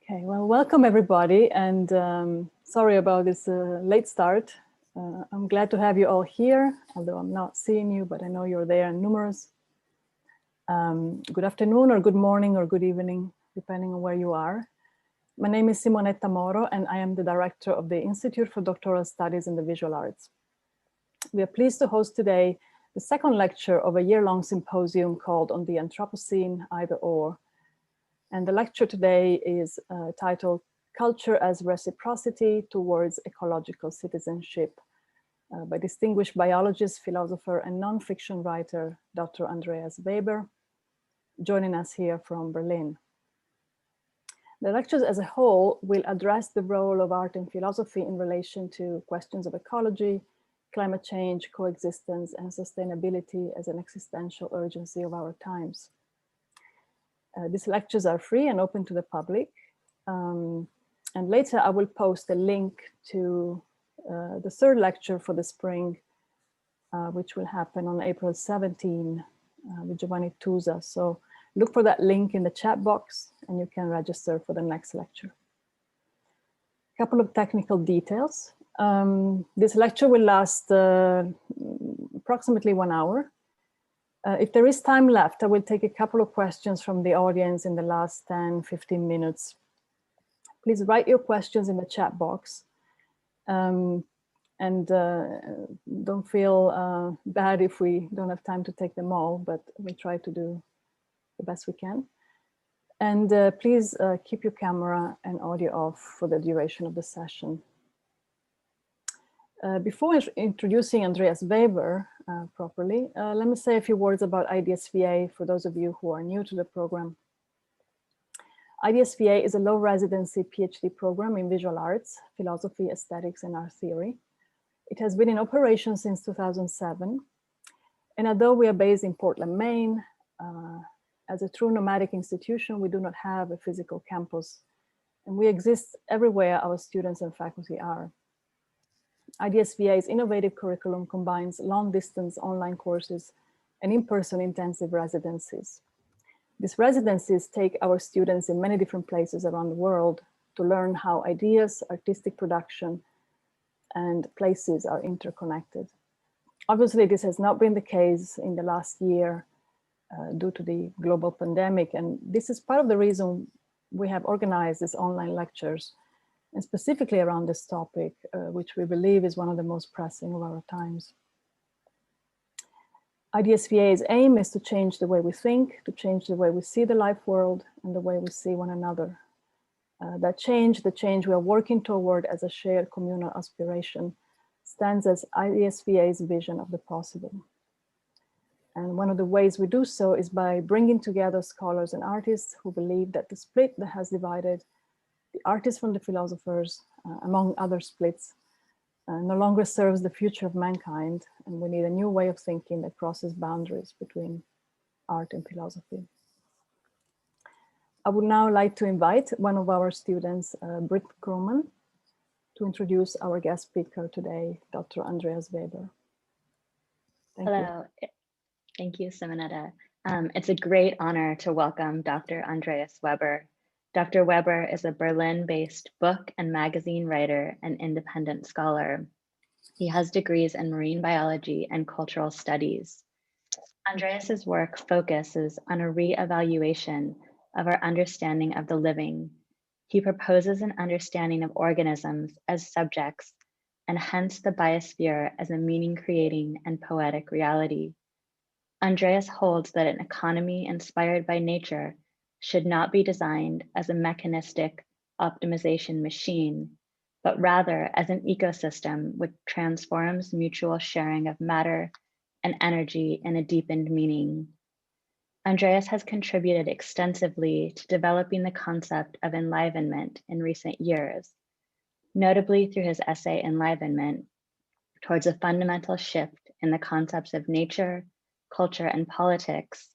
Okay, well, welcome everybody, and sorry about this late start. I'm glad to have you all here, although I'm not seeing you, but I know you're there in numerous. Good afternoon, or good morning, or good evening, depending on where you are. My name is Simonetta Moro, and I am the director of the Institute for Doctoral Studies in the Visual Arts. We are pleased to host today the second lecture of a year-long symposium called On the Anthropocene, Either Or. And the lecture today is titled Culture as Reciprocity Towards Ecological Citizenship by distinguished biologist, philosopher, and non-fiction writer, Dr. Andreas Weber, joining us here from Berlin. The lectures as a whole will address the role of art and philosophy in relation to questions of ecology, climate change, coexistence, and sustainability as an existential urgency of our times. These lectures are free and open to the public. And later I will post a link to the third lecture for the spring, which will happen on April 17 with Giovanni Tusa. So look for that link in the chat box and you can register for the next lecture. A couple of technical details. This lecture will last approximately 1 hour. If there is time left, I will take a couple of questions from the audience in the last 10-15 minutes. Please write your questions in the chat box. And don't feel bad if we don't have time to take them all, but we'll try to do the best we can. And please keep your camera and audio off for the duration of the session. Before introducing Andreas Weber properly, let me say a few words about IDSVA for those of you who are new to the program. IDSVA is a low residency PhD program in visual arts, philosophy, aesthetics, and art theory. It has been in operation since 2007. And although we are based in Portland, Maine, as a true nomadic institution, we do not have a physical campus, and we exist everywhere our students and faculty are. IDSVA's innovative curriculum combines long-distance online courses and in-person intensive residencies. These residencies take our students in many different places around the world to learn how ideas, artistic production, and places are interconnected. Obviously, this has not been the case in the last year due to the global pandemic, and this is part of the reason we have organized these online lectures, and specifically around this topic, which we believe is one of the most pressing of our times. IDSVA's aim is to change the way we think, to change the way we see the life world and the way we see one another. The change we are working toward as a shared communal aspiration, stands as IDSVA's vision of the possible. And one of the ways we do so is by bringing together scholars and artists who believe that the split that has divided the artists from the philosophers, among other splits, no longer serves the future of mankind, and we need a new way of thinking that crosses boundaries between art and philosophy. I would now like to invite one of our students, Britt Kroman, to introduce our guest speaker today, Dr. Andreas Weber. Hello, thank you, Simonetta. It's a great honor to welcome Dr. Andreas Weber. Dr. Weber is a Berlin-based book and magazine writer and independent scholar. He has degrees in marine biology and cultural studies. Andreas's work focuses on a re-evaluation of our understanding of the living. He proposes an understanding of organisms as subjects, and hence the biosphere as a meaning-creating and poetic reality. Andreas holds that an economy inspired by nature should not be designed as a mechanistic optimization machine, but rather as an ecosystem which transforms mutual sharing of matter and energy in a deepened meaning. Andreas has contributed extensively to developing the concept of enlivenment in recent years, notably through his essay Enlivenment, towards a fundamental shift in the concepts of nature, culture, and politics,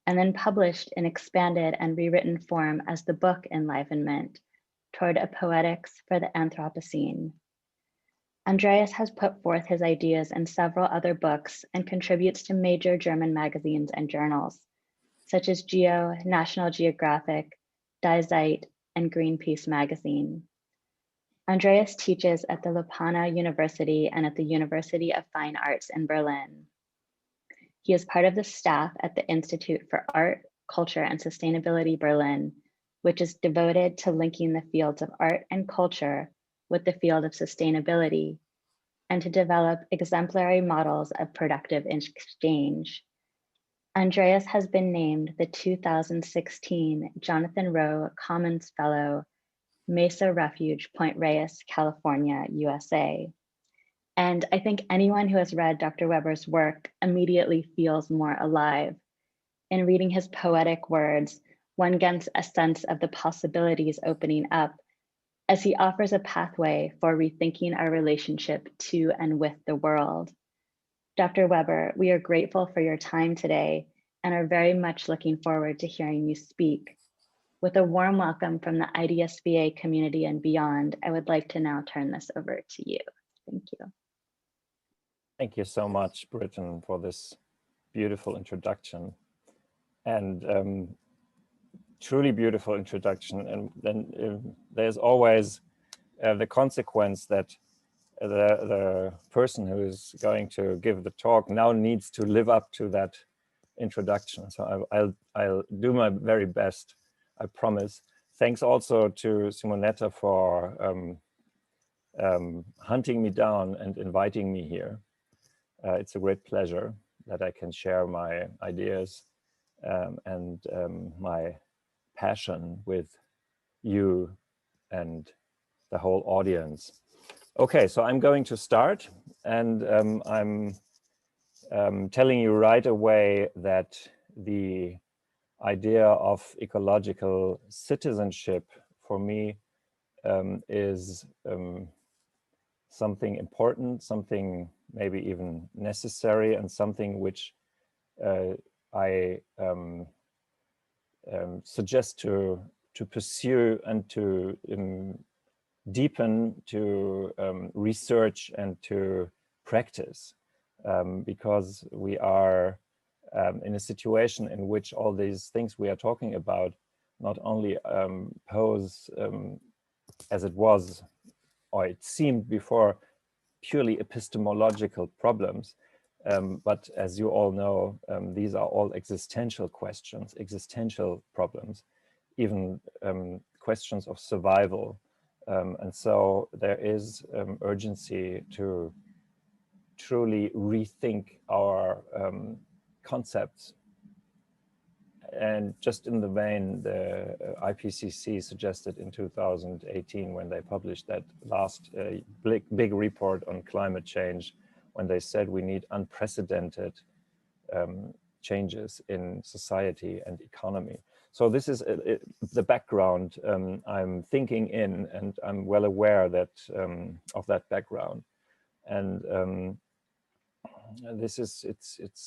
and then published in expanded and rewritten form as the book Enlivenment, toward a poetics for the Anthropocene. Andreas has put forth his ideas in several other books and contributes to major German magazines and journals, such as Geo, National Geographic, Die Zeit, and Greenpeace magazine. Andreas teaches at the Leuphana University and at the University of Fine Arts in Berlin. He is part of the staff at the Institute for Art, Culture, and Sustainability Berlin, which is devoted to linking the fields of art and culture with the field of sustainability and to develop exemplary models of productive exchange. Andreas has been named the 2016 Jonathan Rowe Commons Fellow, Mesa Refuge, Point Reyes, California, USA. And I think anyone who has read Dr. Weber's work immediately feels more alive. In reading his poetic words, one gets a sense of the possibilities opening up as he offers a pathway for rethinking our relationship to and with the world. Dr. Weber, we are grateful for your time today and are very much looking forward to hearing you speak. With a warm welcome from the IDSVA community and beyond, I would like to now turn this over to you. Thank you. Thank you so much, Britton, for this beautiful introduction. And truly beautiful introduction. And then there's always the consequence that the person who is going to give the talk now needs to live up to that introduction. So I'll do my very best, I promise. Thanks also to Simonetta for hunting me down and inviting me here. It's a great pleasure that I can share my ideas and my passion with you and the whole audience. Okay, so I'm going to start, and I'm telling you right away that the idea of ecological citizenship for me is something important, something maybe even necessary, and something which I suggest to pursue and to deepen, to research and to practice, because we are in a situation in which all these things we are talking about not only pose, as it was, or it seemed before, purely epistemological problems, but as you all know, these are all existential questions, existential problems, even questions of survival. And so there is urgency to truly rethink our concepts. And just in the vein, the IPCC suggested in 2018, when they published that last big report on climate change, when they said we need unprecedented changes in society and economy. So this is the background I'm thinking in, and I'm well aware that of that background. And this is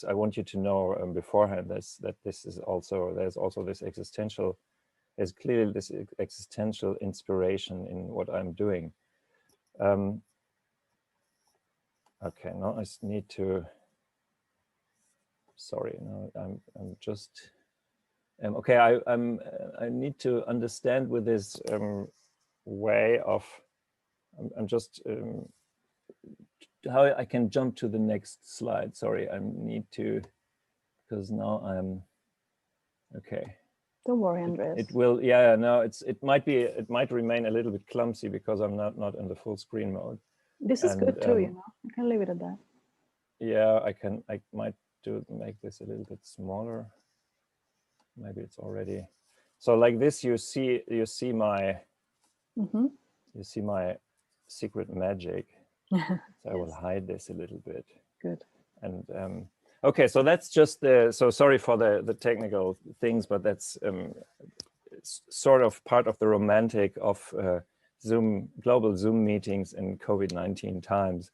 I want you to know beforehand that this is also, there's also this existential, there's clearly this existential inspiration in what I'm doing. Okay, now I need to, sorry, no, I'm just okay. I need to understand with this way of, I'm just how I can jump to the next slide. Sorry, I need to, because now I'm okay. Don't worry, Andreas. It will, yeah, no, it might remain a little bit clumsy because I'm not in the full screen mode. This is good too, you know. You can leave it at that. Yeah, I might make this a little bit smaller. Maybe it's already, so like this. You see my you see my secret magic. So I will hide this a little bit. Good. And okay, so that's just the, so sorry for the technical things, but that's sort of part of the romantic of global Zoom meetings in COVID-19 times.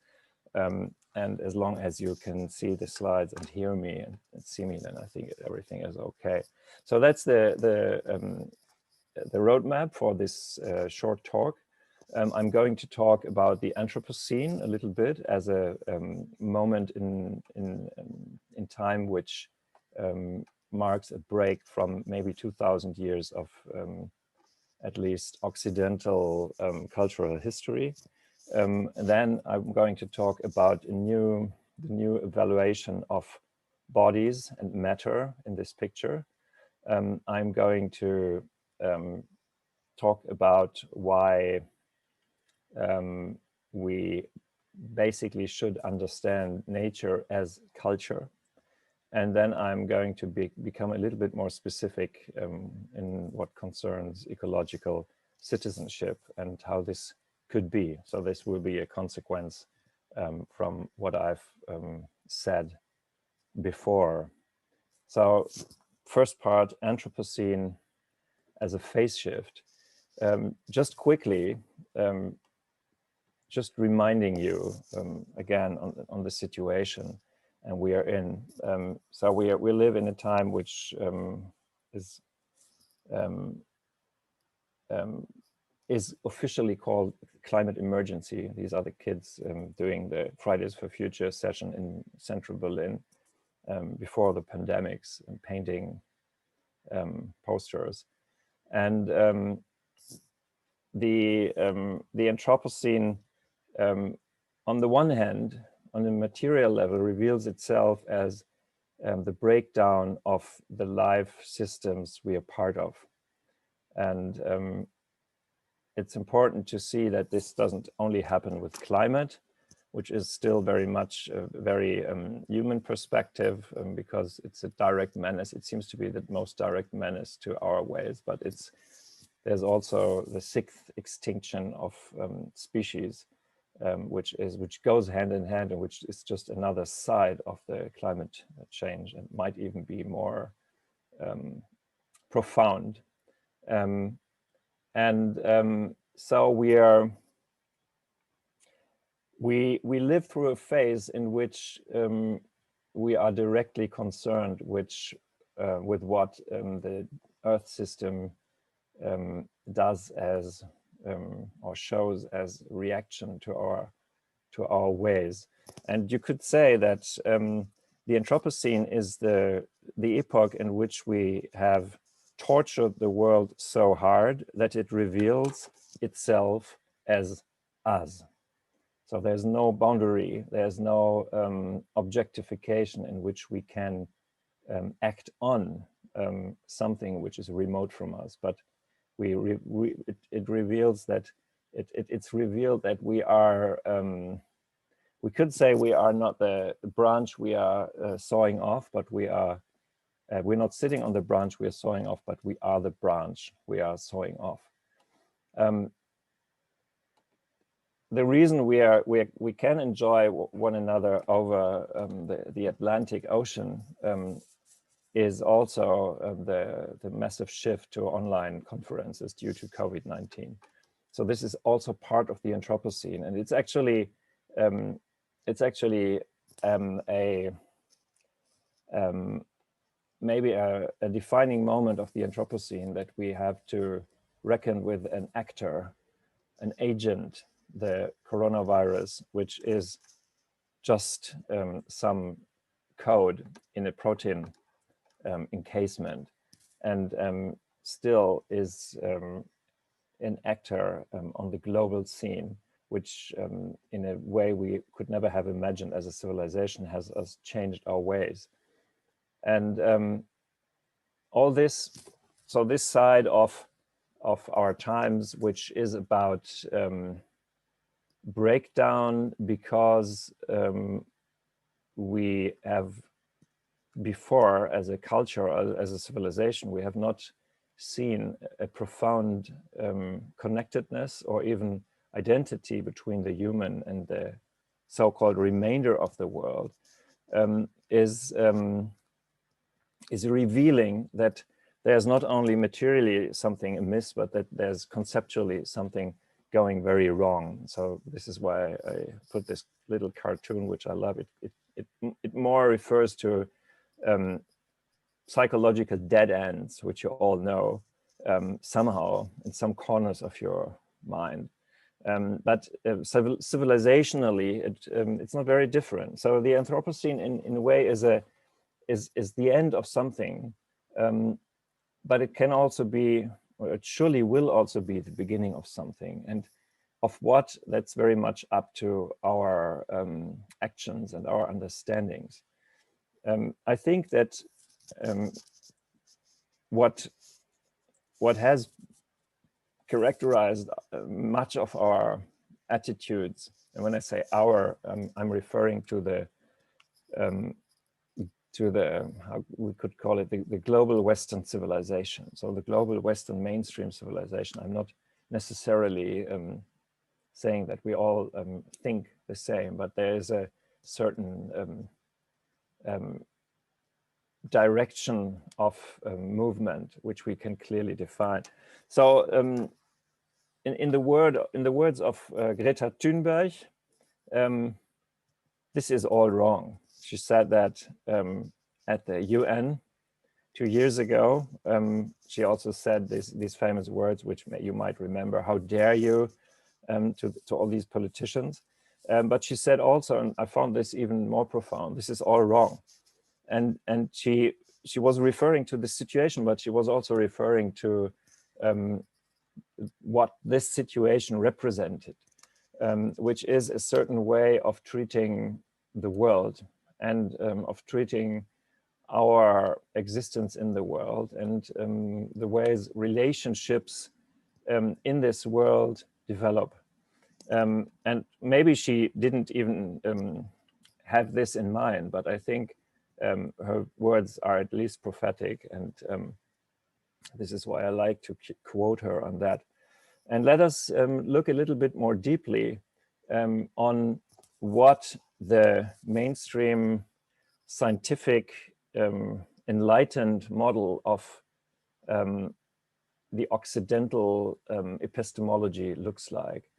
And as long as you can see the slides and hear me and see me, then I think everything is okay. So that's the roadmap for this short talk. I'm going to talk about the Anthropocene a little bit as a moment in time which marks a break from maybe 2,000 years of at least Occidental cultural history. Then I'm going to talk about the new evaluation of bodies and matter in this picture. I'm going to talk about why we basically should understand nature as culture. And then I'm going to become a little bit more specific in what concerns ecological citizenship and how this could be. So this will be a consequence from what I've said before. So first part, Anthropocene as a phase shift. Just quickly, just reminding you again on the situation and we are in. So we live in a time which is officially called climate emergency. These are the kids doing the Fridays for Future session in central Berlin before the pandemics and painting posters. And the Anthropocene, on the one hand, on a material level, reveals itself as the breakdown of the life systems we are part of. And it's important to see that this doesn't only happen with climate, which is still very much a very human perspective because it's a direct menace. It seems to be the most direct menace to our ways, but there's also the sixth extinction of species, which goes hand in hand and which is just another side of the climate change and might even be more profound. So we live through a phase in which we are directly concerned with what the Earth system does as or shows as reaction to our ways. And you could say that the Anthropocene is the epoch in which we have tortured the world so hard that it reveals itself as us. So there's no boundary, there's no objectification in which we can act on something which is remote from us, but it reveals that it's revealed that we are, we could say we are not the branch we are sawing off, but we're not sitting on the branch we are sawing off, but we are the branch we are sawing off. The reason we can enjoy one another over the Atlantic Ocean is also the massive shift to online conferences due to COVID-19. So this is also part of the Anthropocene, and it's actually maybe a defining moment of the Anthropocene, that we have to reckon with an actor, an agent, the coronavirus, which is just some code in a protein encasement, and still is an actor on the global scene, which in a way we could never have imagined as a civilization has us changed our ways. And all this, so this side of our times, which is about breakdown because we have before, as a culture, as a civilization, we have not seen a profound connectedness or even identity between the human and the so-called remainder of the world, is revealing that there's not only materially something amiss, but that there's conceptually something going very wrong. So this is why I put this little cartoon, which I love. It more refers to psychological dead ends, which you all know somehow in some corners of your mind. But civilizationally, it's not very different. So the Anthropocene, in a way, is the end of something, but it can also be, or it surely will also be the beginning of something. And of what, that's very much up to our actions and our understandings. I think that what has characterized much of our attitudes, and when I say our, I'm referring to the how we could call it, the global Western civilization. So the global Western mainstream civilization. I'm not necessarily saying that we all think the same, but there is a certain direction of movement which we can clearly define. So in the words of Greta Thunberg, this is all wrong. She said that at the UN 2 years ago. She also said these famous words, which you might remember: "How dare you?" To all these politicians. But she said also, and I found this even more profound, this is all wrong. And she was referring to the situation, but she was also referring to what this situation represented, which is a certain way of treating the world and of treating our existence in the world, and the ways relationships in this world develop. And maybe she didn't even have this in mind, but I think her words are at least prophetic, and this is why I like to quote her on that. And let us look a little bit more deeply on what the mainstream scientific enlightened model of the Occidental epistemology looks like.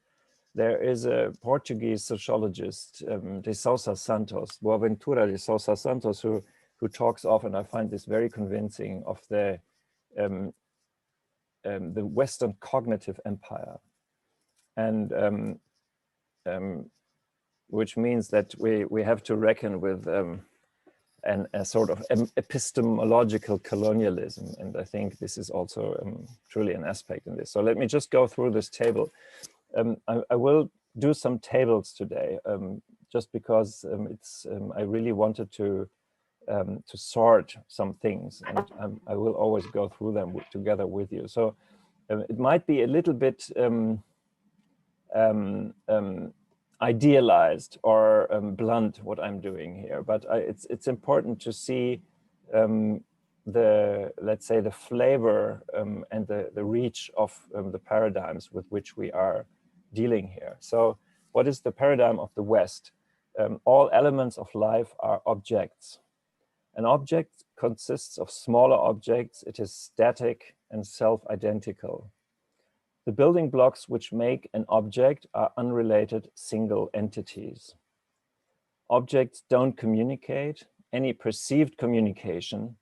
There is a Portuguese sociologist, de Sousa Santos, Boaventura de Sousa Santos, who talks often, I find this very convincing, of the Western cognitive empire, and which means that we have to reckon with a sort of epistemological colonialism, and I think this is also truly an aspect in this. So let me just go through this table. I will do some tables today, just because I really wanted to sort some things, and I will always go through them together with you. So it might be a little bit idealized or blunt what I'm doing here, but it's important to see let's say the flavor and the reach of the paradigms with which we are dealing here. So what is the paradigm of the West? All elements of life are objects. An object consists of smaller objects. It is static and self-identical. The building blocks which make an object are unrelated single entities. Objects don't communicate. Any perceived communication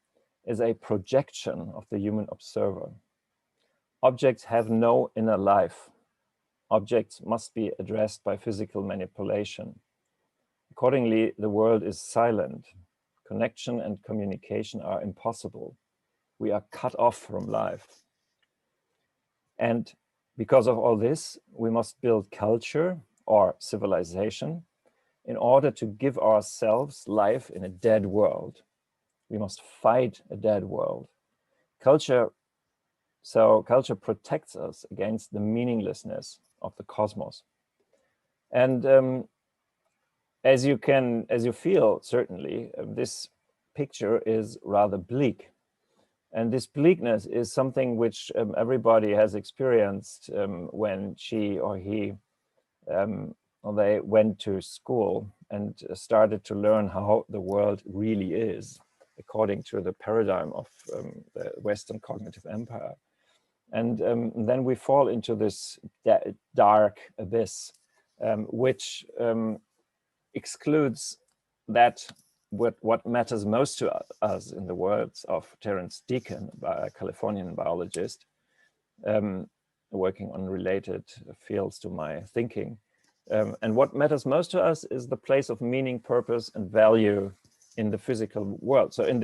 is a projection of the human observer. Objects have no inner life. Objects must be addressed by physical manipulation. Accordingly, the world is silent. Connection and communication are impossible. We are cut off from life. And because of all this, we must build culture or civilization in order to give ourselves life in a dead world. We must fight a dead world. Culture protects us against the meaninglessness of the cosmos. And as you feel, certainly, this picture is rather bleak. And this bleakness is something which everybody has experienced when she or he, or they went to school and started to learn how the world really is, according to the paradigm of the Western cognitive empire. And then we fall into this dark abyss, which excludes that what matters most to us, in the words of Terence Deacon, a Californian biologist, working on related fields to my thinking. And what matters most to us is the place of meaning, purpose, and value in the physical world. So in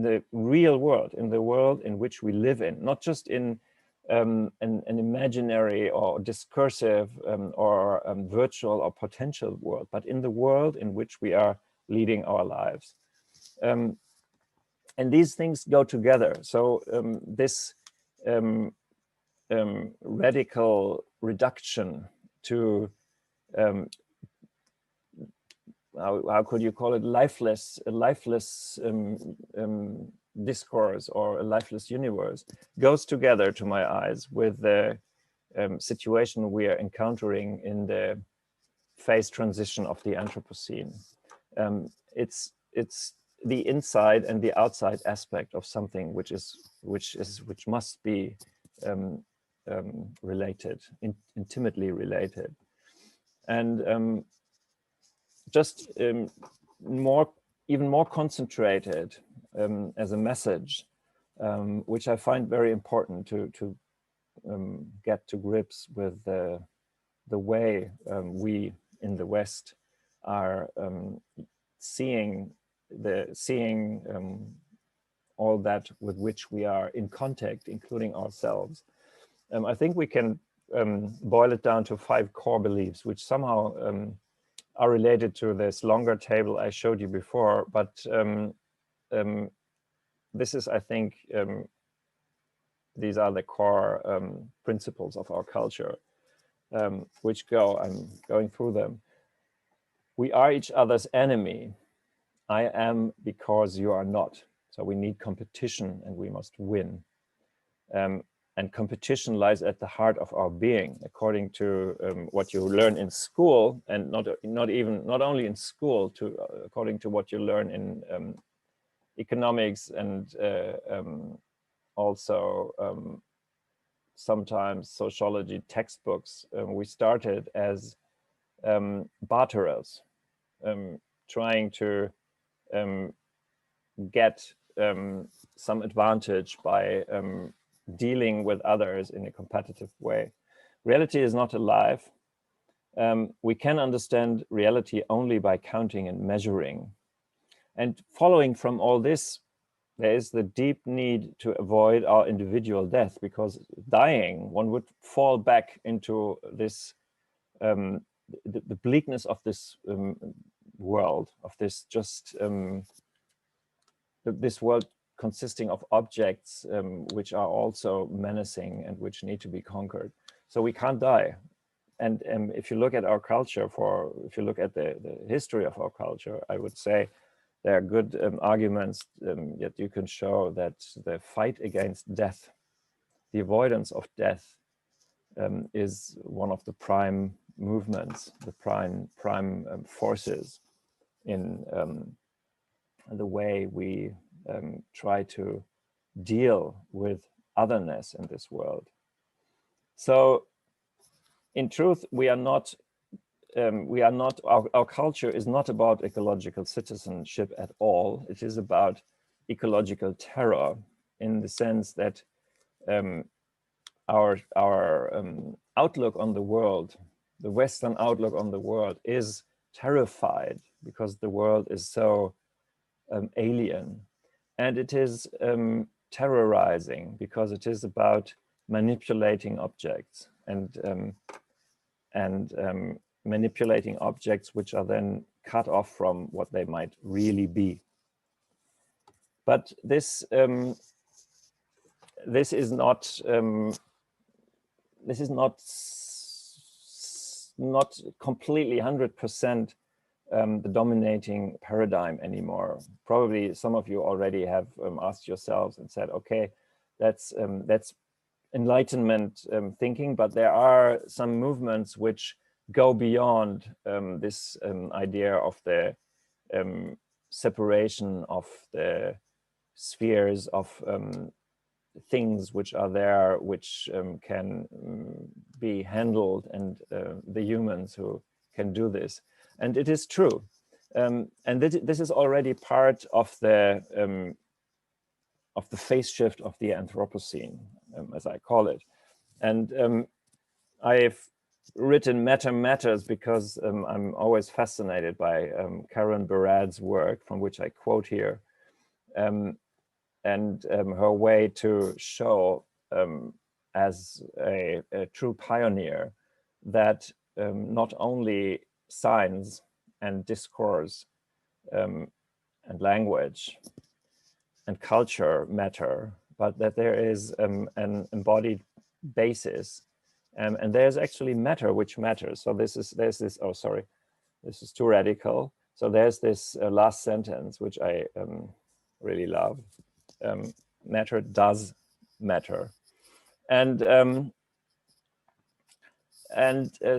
the real world, in the world in which we live in, not just in an imaginary or discursive or virtual or potential world, but in the world in which we are leading our lives. And these things go together. So this radical reduction to how could you call it, a lifeless discourse or a lifeless universe goes together, to my eyes, with the situation we are encountering in the phase transition of the Anthropocene. It's the inside and the outside aspect of something which must be related, intimately related, and just even more concentrated as a message, which I find very important to get to grips with the way we in the West are seeing all that with which we are in contact, including ourselves. I think we can boil it down to 5 core beliefs, which somehow are related to this longer table I showed you before, but this is, I think, these are the core principles of our culture, I'm going through them. We are each other's enemy. I am because you are not. So we need competition and we must win. And competition lies at the heart of our being, according to what you learn in school, and not only in school, according to what you learn in economics and also sometimes sociology textbooks. We started as barterers, trying to get some advantage by dealing with others in a competitive way. Reality is not alive. We can understand reality only by counting and measuring. And following from all this, there is the deep need to avoid our individual death, because dying, one would fall back into this, the bleakness of this world, of this just, this world consisting of objects which are also menacing and which need to be conquered. So we can't die. And if you look at our culture, if you look at the history of our culture, I would say there are good arguments that you can show that the fight against death, the avoidance of death, is one of the prime movements, the prime forces in the way we try to deal with otherness in this world. So in truth, our culture is not about ecological citizenship at all. It is about ecological terror, in the sense that our outlook on the world, the Western outlook on the world, is terrified because the world is so alien, and it is terrorizing because it is about manipulating objects and manipulating objects which are then cut off from what they might really be. But this is not completely 100% the dominating paradigm anymore. Probably some of you already have asked yourselves and said, okay, that's Enlightenment thinking, but there are some movements which go beyond this idea of the separation of the spheres of things which are there, which can be handled, and the humans who can do this. And it is true. And this is already part of the phase shift of the Anthropocene, as I call it. And I've written Matter Matters because I'm always fascinated by Karen Barad's work, from which I quote here, and her way to show as a true pioneer that not only science and discourse and language and culture matter, but that there is an embodied basis, and there's actually matter which matters. So there's this, oh sorry, this is too radical. So there's this last sentence which I really love. Matter does matter, and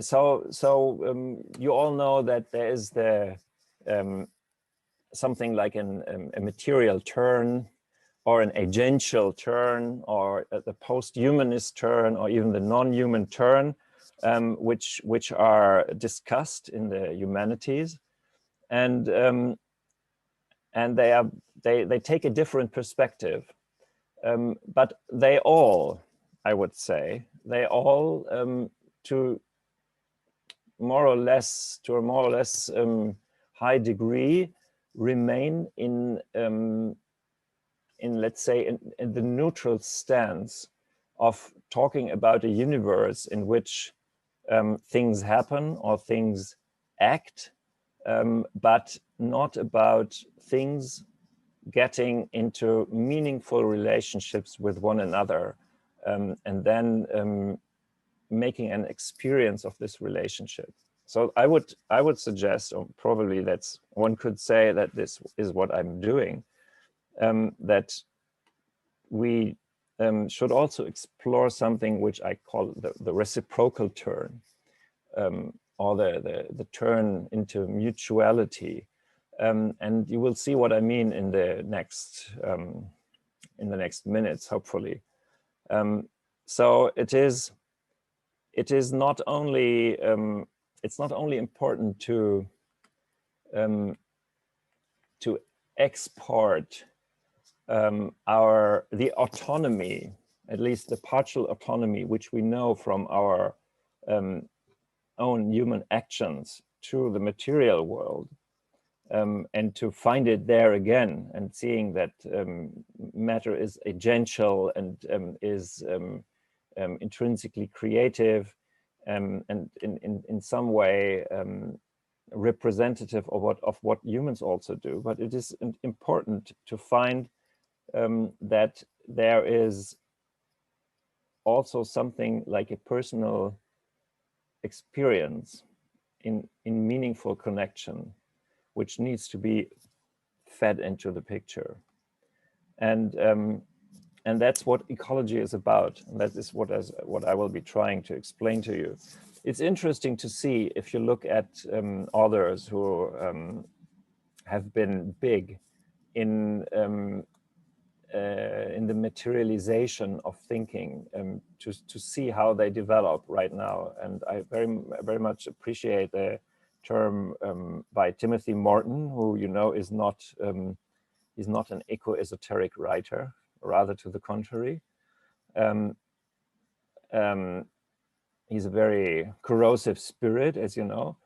so you all know that there is the something like a material turn, or an agential turn, or the post-humanist turn, or even the non-human turn, which are discussed in the humanities, and they take a different perspective, but they all, I would say, they all to a more or less high degree remain in let's say in the neutral stance of talking about a universe in which things happen or things act, but not about things getting into meaningful relationships with one another, and then making an experience of this relationship. So I would suggest, or probably that's, one could say that this is what I'm doing, that we should also explore something which I call the reciprocal turn, or the turn into mutuality, and you will see what I mean in the next minutes, hopefully. So it is not only it's not only important to export the autonomy, at least the partial autonomy, which we know from our own human actions to the material world, and to find it there again, and seeing that matter is agential and is intrinsically creative, and in some way representative of what humans also do. But it is important to find that there is also something like a personal experience in meaningful connection, which needs to be fed into the picture, and that's what ecology is about, and that is what I will be trying to explain to you. It's interesting to see, if you look at authors who have been big in the materialization of thinking, to see how they develop right now. And I very much appreciate the term by Timothy Morton, who is not he's not an eco-esoteric writer, rather to the contrary. He's a very corrosive spirit, as you know,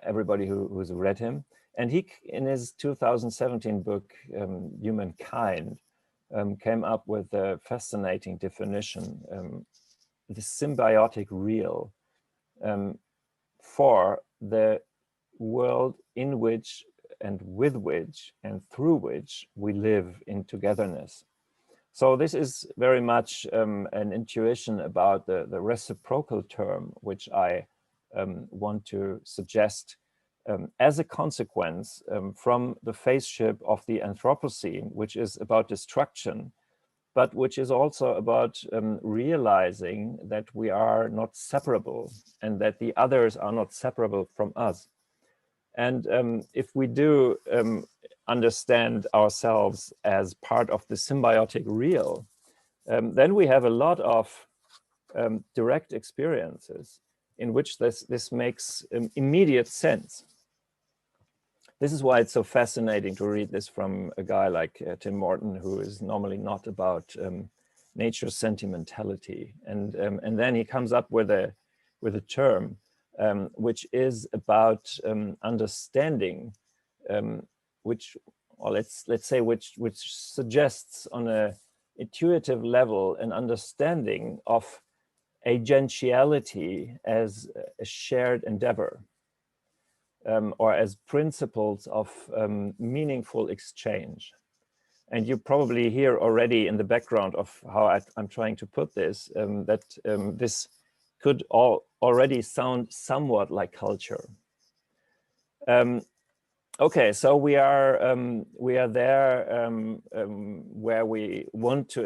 everybody who's read him. And he, in his 2017 book, Humankind, came up with a fascinating definition, the symbiotic real, for the world in which and with which and through which we live in togetherness. So this is very much an intuition about the reciprocal term, which I want to suggest as a consequence from the faceship of the Anthropocene, which is about destruction, but which is also about realizing that we are not separable and that the others are not separable from us. And if we do understand ourselves as part of the symbiotic real, then we have a lot of direct experiences in which this makes immediate sense. This is why it's so fascinating to read this from a guy like Tim Morton, who is normally not about nature sentimentality, and then he comes up with a term which is about understanding, which, or let's say which suggests on a intuitive level an understanding of agentiality as a shared endeavor, or as principles of meaningful exchange. And you probably hear already in the background of how I'm trying to put this, that this could already sound somewhat like culture. Okay, so we are there where we want to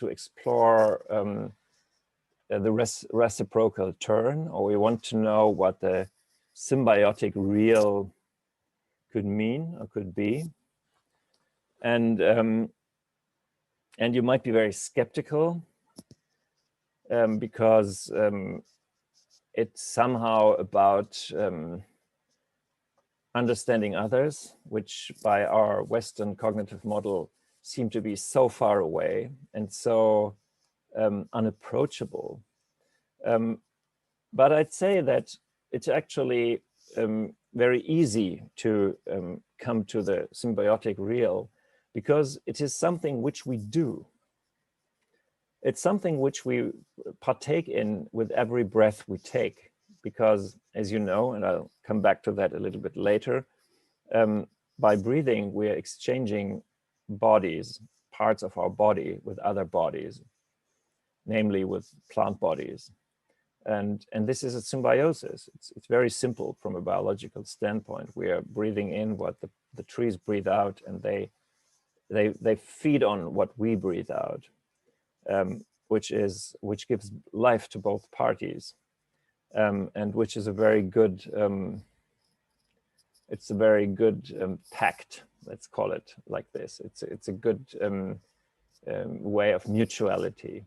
explore the reciprocal turn, or we want to know what the symbiotic real could mean or could be. And you might be very skeptical because it's somehow about understanding others, which by our Western cognitive model seem to be so far away and so unapproachable. But I'd say that it's actually very easy to come to the symbiotic real, because it is something which we do. It's something which we partake in with every breath we take, because, as you know, and I'll come back to that a little bit later, by breathing, we are exchanging bodies, parts of our body with other bodies, namely with plant bodies. And this is a symbiosis. It's very simple from a biological standpoint. We are breathing in what the trees breathe out, and they feed on what we breathe out, which gives life to both parties, and which is a very good pact. Let's call it like this. It's a good way of mutuality.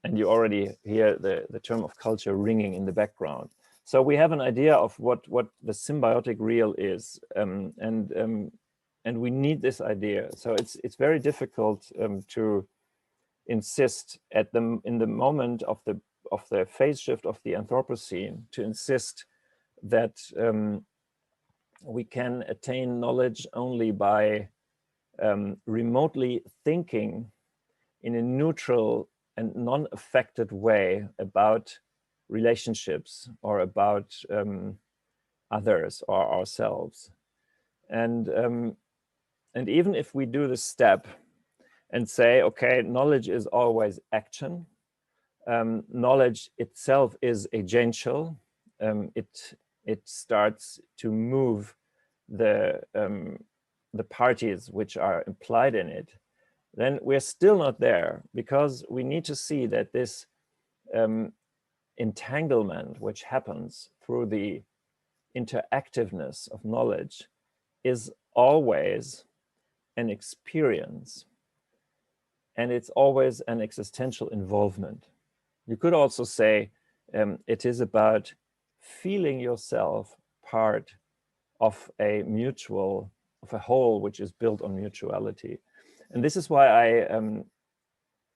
And you already hear the term of culture ringing in the background. So we have an idea of what the symbiotic real is, and we need this idea. So it's very difficult to insist in the moment of the phase shift of the Anthropocene, to insist that we can attain knowledge only by remotely thinking in a neutral and non-affected way about relationships or about others or ourselves. And even if we do this step and say, okay, knowledge is always action, knowledge itself is agential, it starts to move the parties which are implied in it, then we're still not there, because we need to see that this entanglement which happens through the interactiveness of knowledge is always an experience, and it's always an existential involvement. You could also say it is about feeling yourself part of a whole which is built on mutuality. And this is why I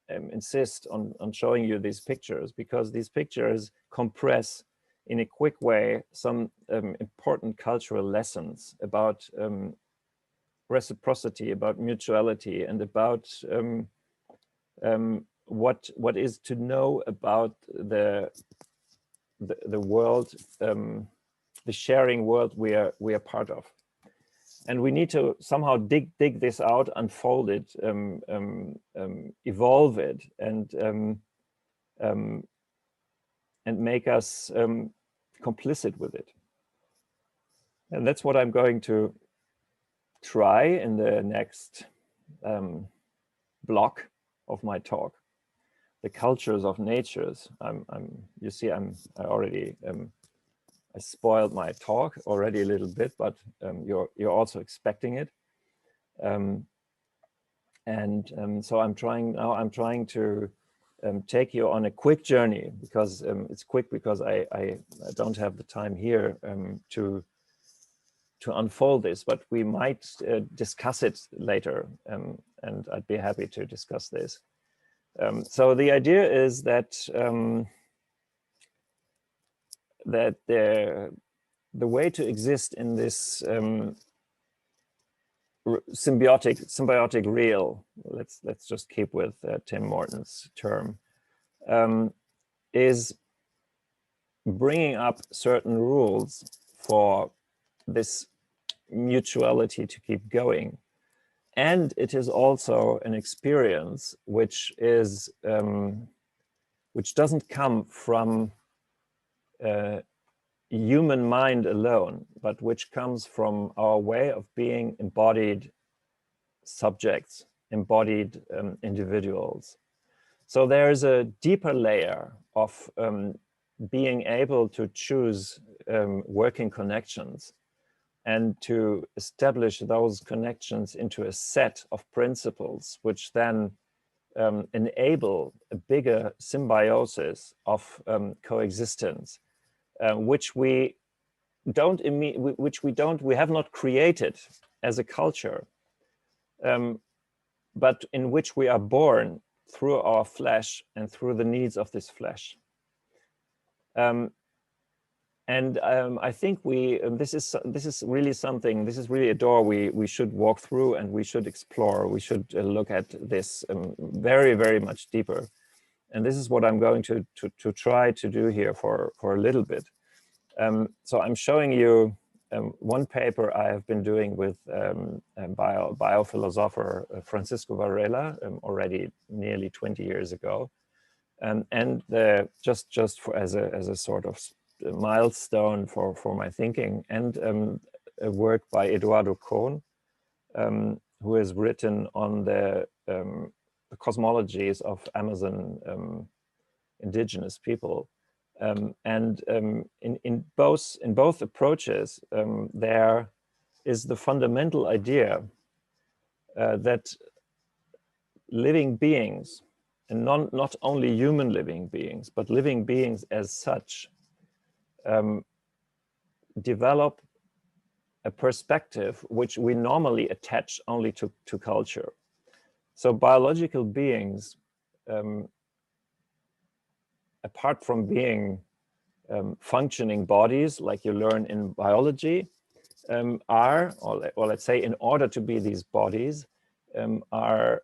insist on showing you these pictures, because these pictures compress in a quick way some important cultural lessons about reciprocity, about mutuality, and about what is to know about the world, the sharing world we are part of. And we need to somehow dig this out, unfold it, evolve it, and make us complicit with it. And that's what I'm going to try in the next block of my talk, the cultures of natures. You see, I spoiled my talk already a little bit, but you're also expecting it, so I'm trying to take you on a quick journey, because it's quick because I don't have the time here to unfold this, but we might discuss it later, and I'd be happy to discuss this. So the idea is that the way to exist in this symbiotic real, let's just keep with Tim Morton's term, is bringing up certain rules for this mutuality to keep going. And it is also an experience which is which doesn't come from human mind alone, but which comes from our way of being embodied subjects, embodied individuals. So there is a deeper layer of being able to choose working connections and to establish those connections into a set of principles, which then enable a bigger symbiosis of coexistence, which we have not created as a culture, but in which we are born through our flesh and through the needs of this flesh. I think this is really something. This is really a door we should walk through, and we should explore. We should look at this very, very much deeper. And this is what I'm going to try to do here for a little bit. So I'm showing you one paper I have been doing with biophilosopher Francisco Varela already nearly 20 years ago, and just as a sort of milestone for my thinking, and a work by Eduardo Kohn, who has written on the cosmologies of Amazon indigenous people. In both approaches, there is the fundamental idea that living beings, and not only human living beings, but living beings as such, develop a perspective which we normally attach only to culture. So biological beings, apart from being functioning bodies like you learn in biology, or let's say in order to be these bodies, are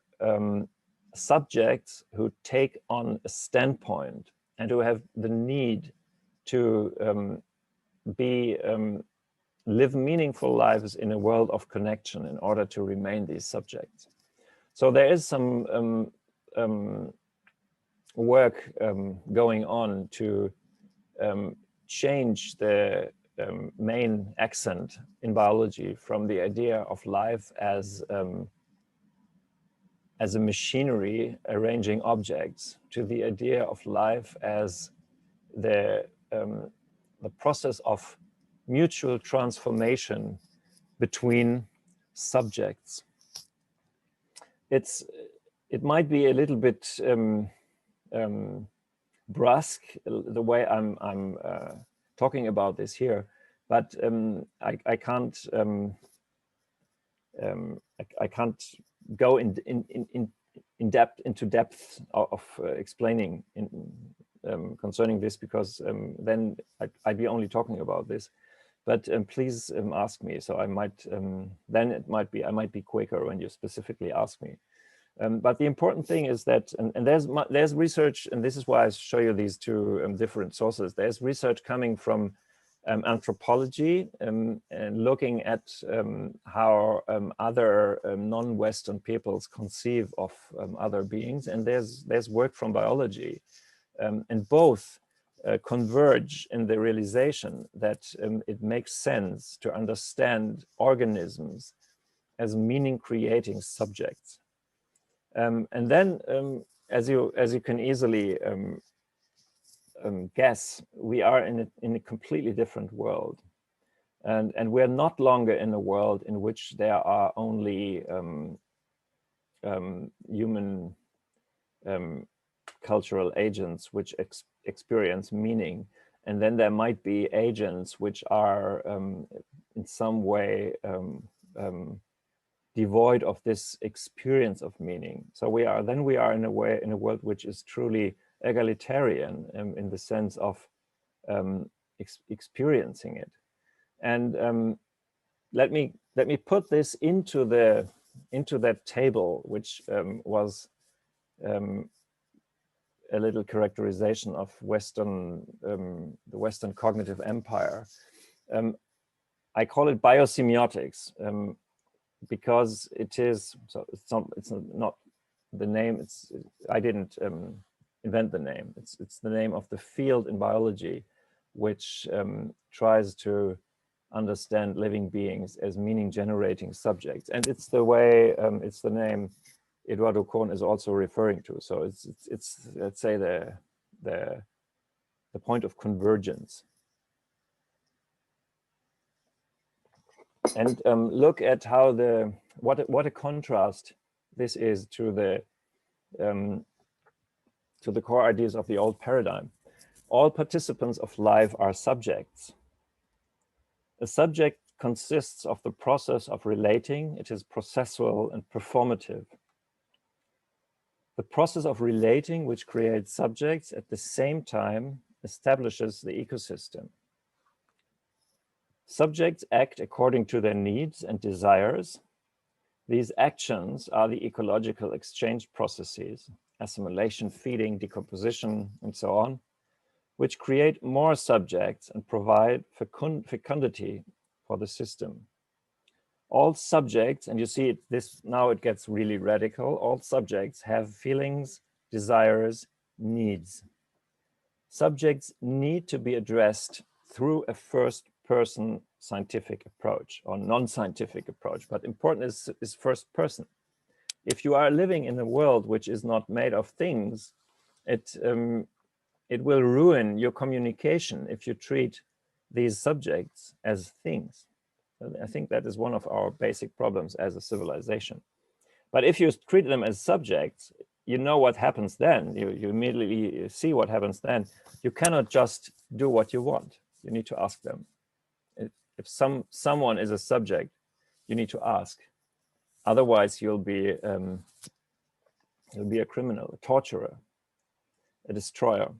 subjects who take on a standpoint and who have the need to live meaningful lives in a world of connection in order to remain these subjects. So there is some work going on to change the main accent in biology from the idea of life as a machinery arranging objects to the idea of life as the process of mutual transformation between subjects. It might be a little bit brusque the way I'm talking about this here, but I can't go into depth of explaining concerning this, because then I'd be only talking about this. But please ask me. So I might then I might be quicker when you specifically ask me. But the important thing is that, and there's research, and this is why I show you these two different sources. There's research coming from anthropology and looking at how other non-Western peoples conceive of other beings, and there's work from biology, and both converge in the realization that it makes sense to understand organisms as meaning-creating subjects. And then, as you can easily guess, we are in a completely different world, and we're not longer in a world in which there are only human cultural agents which experience meaning, and then there might be agents which are in some way devoid of this experience of meaning. So we are in a world which is truly egalitarian in the sense of experiencing it. And let me put this into that table, which was a little characterization of the Western cognitive empire. I call it biosemiotics because it is, so it's not the name. I didn't invent the name. It's the name of the field in biology, which tries to understand living beings as meaning-generating subjects, and it's the way it's the name Eduardo Kohn is also referring to. So it's let's say the point of convergence. And look at how what a contrast this is to the core ideas of the old paradigm. All participants of life are subjects. A subject consists of the process of relating. It is processual and performative. The process of relating, which creates subjects, at the same time establishes the ecosystem. Subjects act according to their needs and desires. These actions are the ecological exchange processes, assimilation, feeding, decomposition, and so on, which create more subjects and provide fecundity for the system. All subjects, and you see this now it gets really radical, all subjects have feelings, desires, needs. Subjects need to be addressed through a first-person scientific approach or non-scientific approach, but important is first person. If you are living in a world which is not made of things, it will ruin your communication if you treat these subjects as things. I think that is one of our basic problems as a civilization. But if you treat them as subjects, you know what happens then. You immediately see what happens then. You cannot just do what you want. You need to ask them. If someone is a subject, you need to ask. Otherwise, you'll be a criminal, a torturer, a destroyer.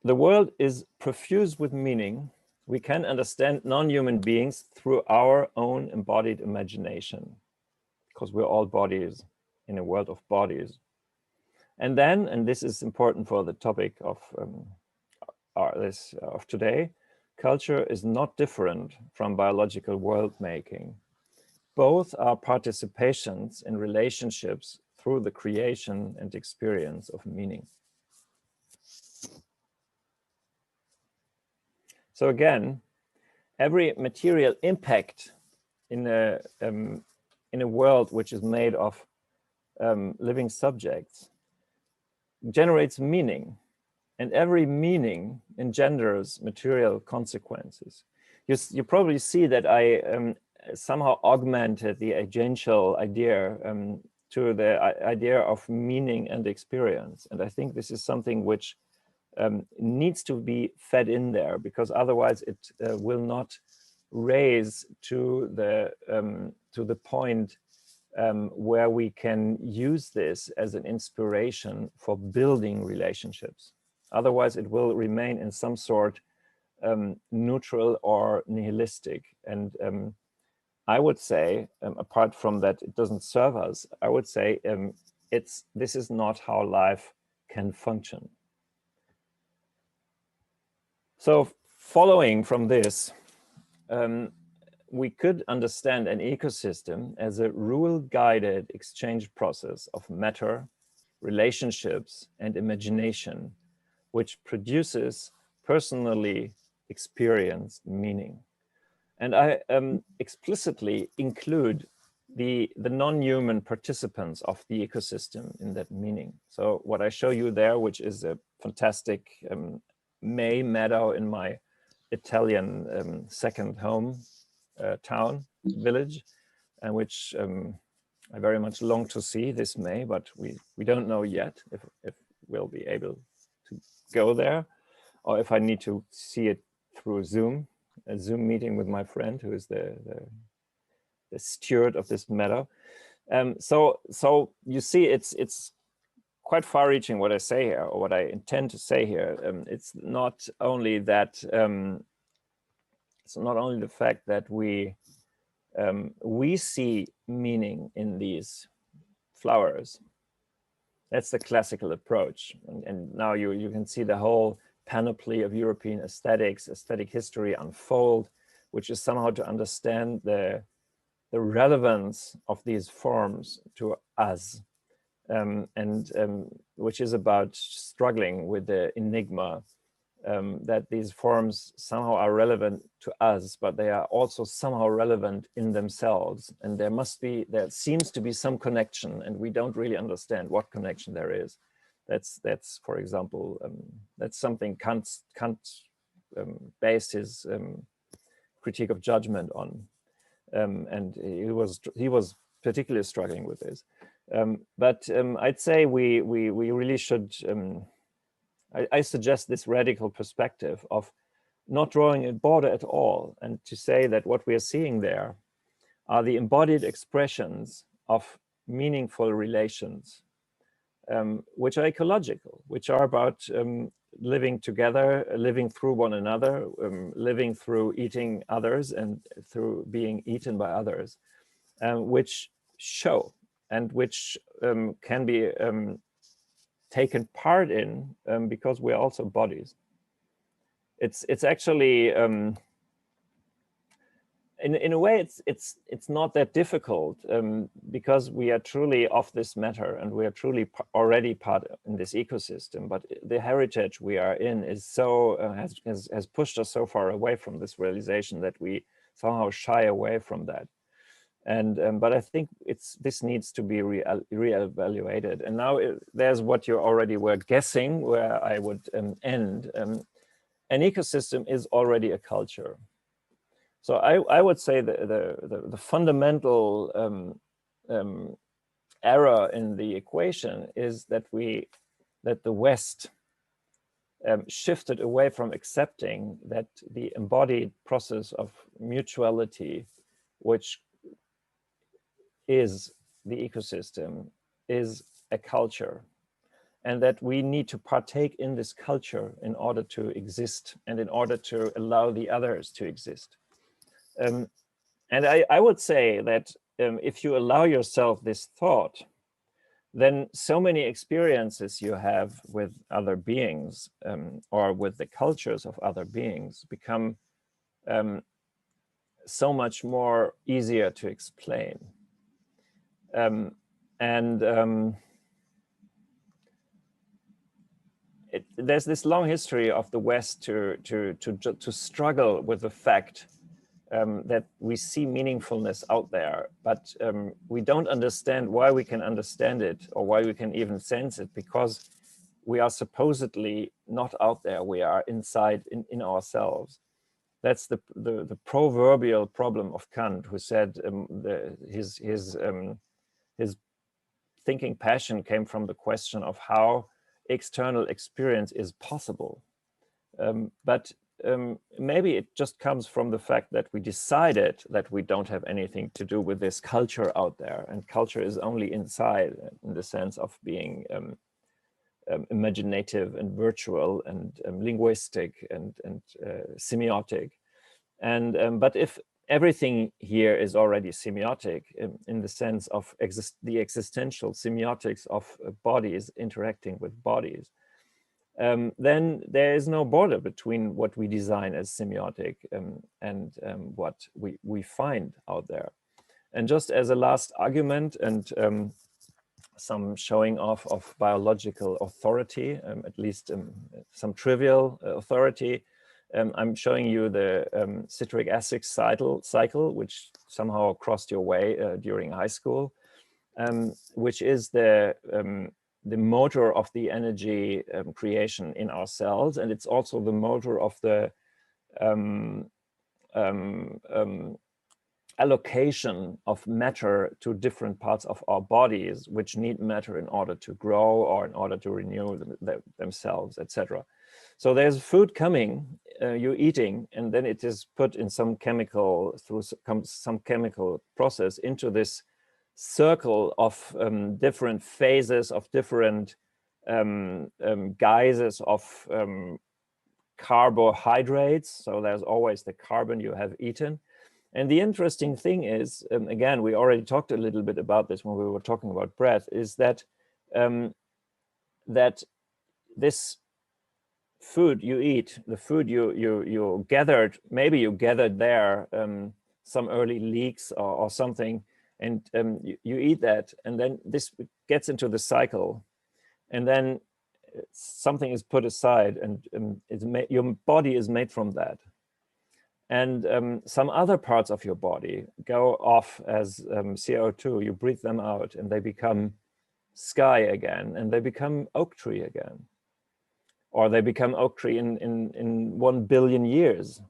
The world is profuse with meaning. We can understand non-human beings through our own embodied imagination, because we're all bodies in a world of bodies. And then, and this is important for the topic of today, culture is not different from biological world making. Both are participations in relationships through the creation and experience of meaning. So again, every material impact in a world which is made of living subjects generates meaning, and every meaning engenders material consequences. You probably see that I somehow augmented the existential idea to the idea of meaning and experience, and I think this is something which needs to be fed in there, because otherwise it will not raise to the point where we can use this as an inspiration for building relationships. Otherwise, it will remain in some sort neutral or nihilistic. And I would say, apart from that, it doesn't serve us. I would say this is not how life can function. So following from this, we could understand an ecosystem as a rule-guided exchange process of matter, relationships, and imagination, which produces personally experienced meaning. And I explicitly include the non-human participants of the ecosystem in that meaning. So what I show you there, which is a fantastic May meadow in my Italian second home town, village, and which I very much long to see this May, but we don't know yet if we'll be able to go there, or if I need to see it through Zoom, a Zoom meeting with my friend who is the steward of this meadow. So you see, it's quite far-reaching what I say here, or what I intend to say here. It's not only that it's not only the fact that we see meaning in these flowers. That's the classical approach. And now you can see the whole panoply of European aesthetics, aesthetic history unfold, which is somehow to understand the relevance of these forms to us, which is about struggling with the enigma that these forms somehow are relevant to us, but they are also somehow relevant in themselves. And there seems to be some connection, and we don't really understand what connection there is. That's for example, that's something Kant based his critique of judgment on, and he was particularly struggling with this. But I'd say we really should. I suggest this radical perspective of not drawing a border at all, and to say that what we are seeing there are the embodied expressions of meaningful relations, which are ecological, which are about living together, living through one another, living through eating others and through being eaten by others, which show and which can be taken part in because we are also bodies. It's actually in a way it's not that difficult because we are truly of this matter and we are truly already part in this ecosystem. But the heritage we are in is so has pushed us so far away from this realization that we somehow shy away from that. And but I think this needs to be re-evaluated. And now there's what you already were guessing where I would end. An ecosystem is already a culture. So I would say the fundamental error in the equation is that the West shifted away from accepting that the embodied process of mutuality, which is the ecosystem, is a culture, and that we need to partake in this culture in order to exist and in order to allow the others to exist. And I would say that if you allow yourself this thought, then so many experiences you have with other beings or with the cultures of other beings become so much more easier to explain. There's this long history of the West to struggle with the fact that we see meaningfulness out there, but we don't understand why we can understand it or why we can even sense it, because we are supposedly not out there. We are inside in ourselves. That's the proverbial problem of Kant, who said his thinking passion came from the question of how external experience is possible. But maybe it just comes from the fact that we decided that we don't have anything to do with this culture out there, and culture is only inside, in the sense of being imaginative and virtual and linguistic and semiotic. And but if everything here is already semiotic in the sense of the existential semiotics of bodies interacting with bodies, then there is no border between what we design as semiotic and what we find out there. And just as a last argument and some showing off of biological authority, at least some trivial authority, I'm showing you the citric acid cycle, which somehow crossed your way during high school, which is the motor of the energy creation in our cells, and it's also the motor of the allocation of matter to different parts of our bodies, which need matter in order to grow or in order to renew themselves, etc. So there's food coming, you're eating, and then it is put in some chemical, through some chemical process into this circle of different phases, of different guises of carbohydrates. So there's always the carbon you have eaten. And the interesting thing is, again, we already talked a little bit about this when we were talking about breath, is that that this food you eat, the food you gathered, maybe you gathered there some early leeks or something, and you eat that, and then this gets into the cycle, and then something is put aside, and your body is made from that. And some other parts of your body go off as CO2. You breathe them out, and they become sky again, and they become oak tree again. Or they become oak tree in 1 billion years.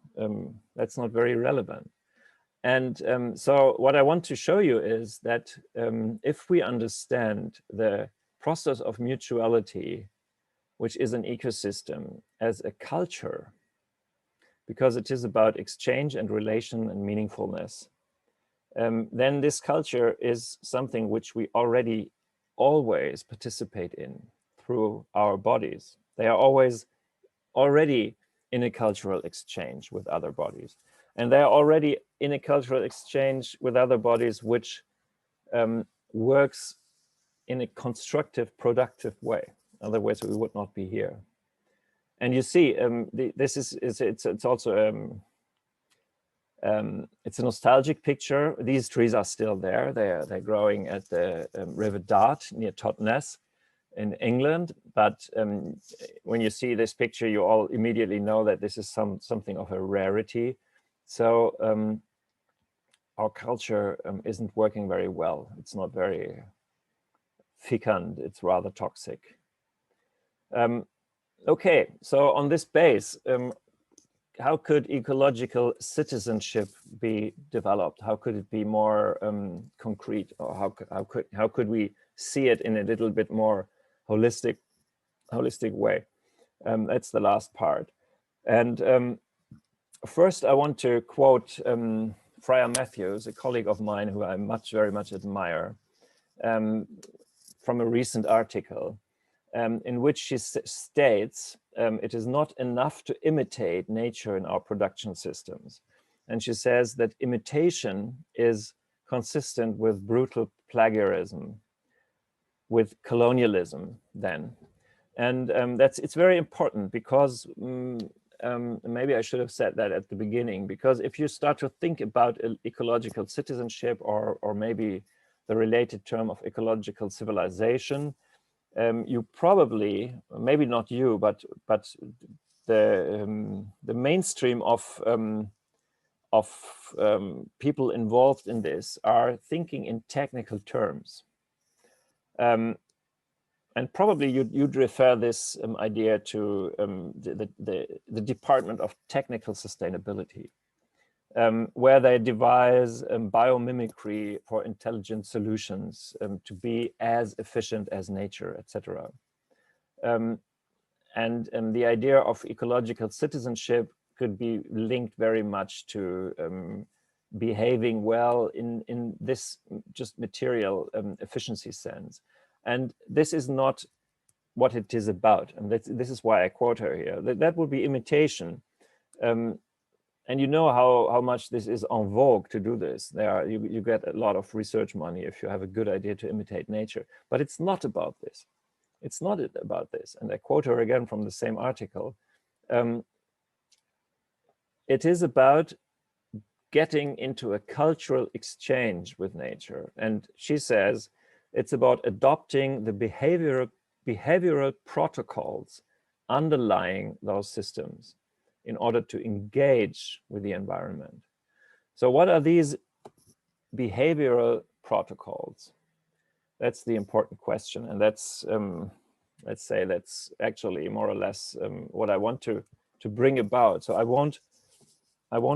That's not very relevant. And so what I want to show you is that if we understand the process of mutuality, which is an ecosystem, as a culture, because it is about exchange and relation and meaningfulness, then this culture is something which we already always participate in through our bodies. They are always already in a cultural exchange with other bodies. And they are already in a cultural exchange with other bodies, which works in a constructive, productive way. Otherwise, we would not be here. And you see, this is it's also it's a nostalgic picture. These trees are still there. They're growing at the River Dart near Totnes in England. But when you see this picture, you all immediately know that this is something of a rarity. So our culture isn't working very well. It's not very fecund. It's rather toxic. Okay, so on this base, how could ecological citizenship be developed? How could it be more concrete, or how could we see it in a little bit more holistic way? That's the last part. And first, I want to quote Friar Matthews, a colleague of mine who I very much admire, from a recent article. In which she states, it is not enough to imitate nature in our production systems. And she says that imitation is consistent with brutal plagiarism, with colonialism then. And it's very important, because maybe I should have said that at the beginning, because if you start to think about ecological citizenship, or maybe the related term of ecological civilization, you probably, maybe not you, but the mainstream of people involved in this are thinking in technical terms, and probably you'd refer this idea to the Department of Technical Sustainability, where they devise biomimicry for intelligent solutions to be as efficient as nature, etc. And the idea of ecological citizenship could be linked very much to behaving well in this just material efficiency sense. And this is not what it is about. And this is why I quote her here. That would be imitation. And you know how much this is en vogue to do this. You get a lot of research money if you have a good idea to imitate nature. But it's not about this. It's not about this. And I quote her again from the same article. It is about getting into a cultural exchange with nature. And she says it's about adopting the behavioral protocols underlying those systems in order to engage with the environment. So what are these behavioral protocols? That's the important question. And that's, let's say, that's actually more or less what I want to bring about. So I won't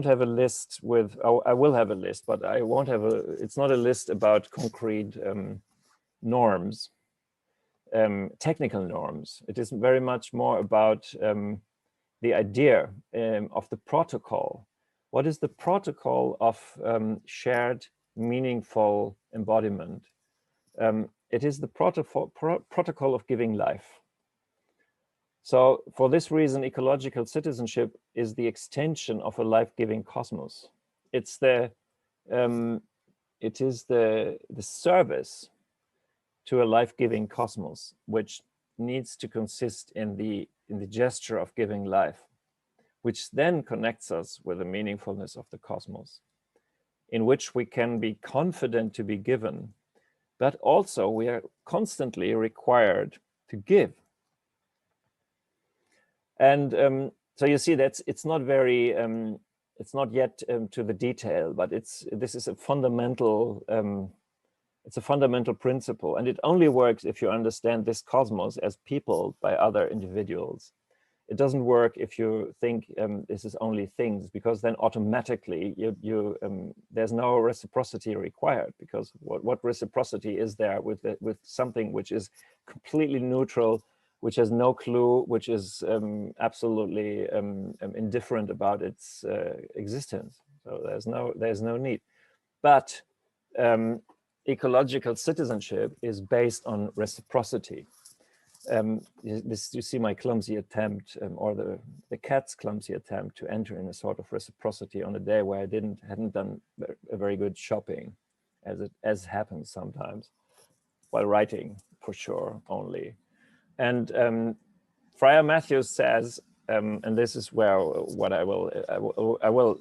have a list with, I will have a list, but I won't have it's not a list about concrete norms, technical norms. It is very much more about the idea of the protocol. What is the protocol of shared, meaningful embodiment? It is the protocol of giving life. So for this reason, ecological citizenship is the extension of a life-giving cosmos. It is the service to a life-giving cosmos, which needs to consist in the gesture of giving life, which then connects us with the meaningfulness of the cosmos, in which we can be confident to be given, but also we are constantly required to give. And so you see that it's not very, it's not yet to the detail, but this is a fundamental, it's a fundamental principle, and it only works if you understand this cosmos as peopled by other individuals. It doesn't work if you think this is only things, because then automatically there's no reciprocity required, because what reciprocity is there with something which is completely neutral, which has no clue, which is absolutely indifferent about its existence. So there's no need. But ecological citizenship is based on reciprocity. You see my clumsy attempt, or the cat's clumsy attempt to enter in a sort of reciprocity on a day where I hadn't done a very good shopping, as happens sometimes while writing, for sure, only. And Friar Matthews says, and this is where what I will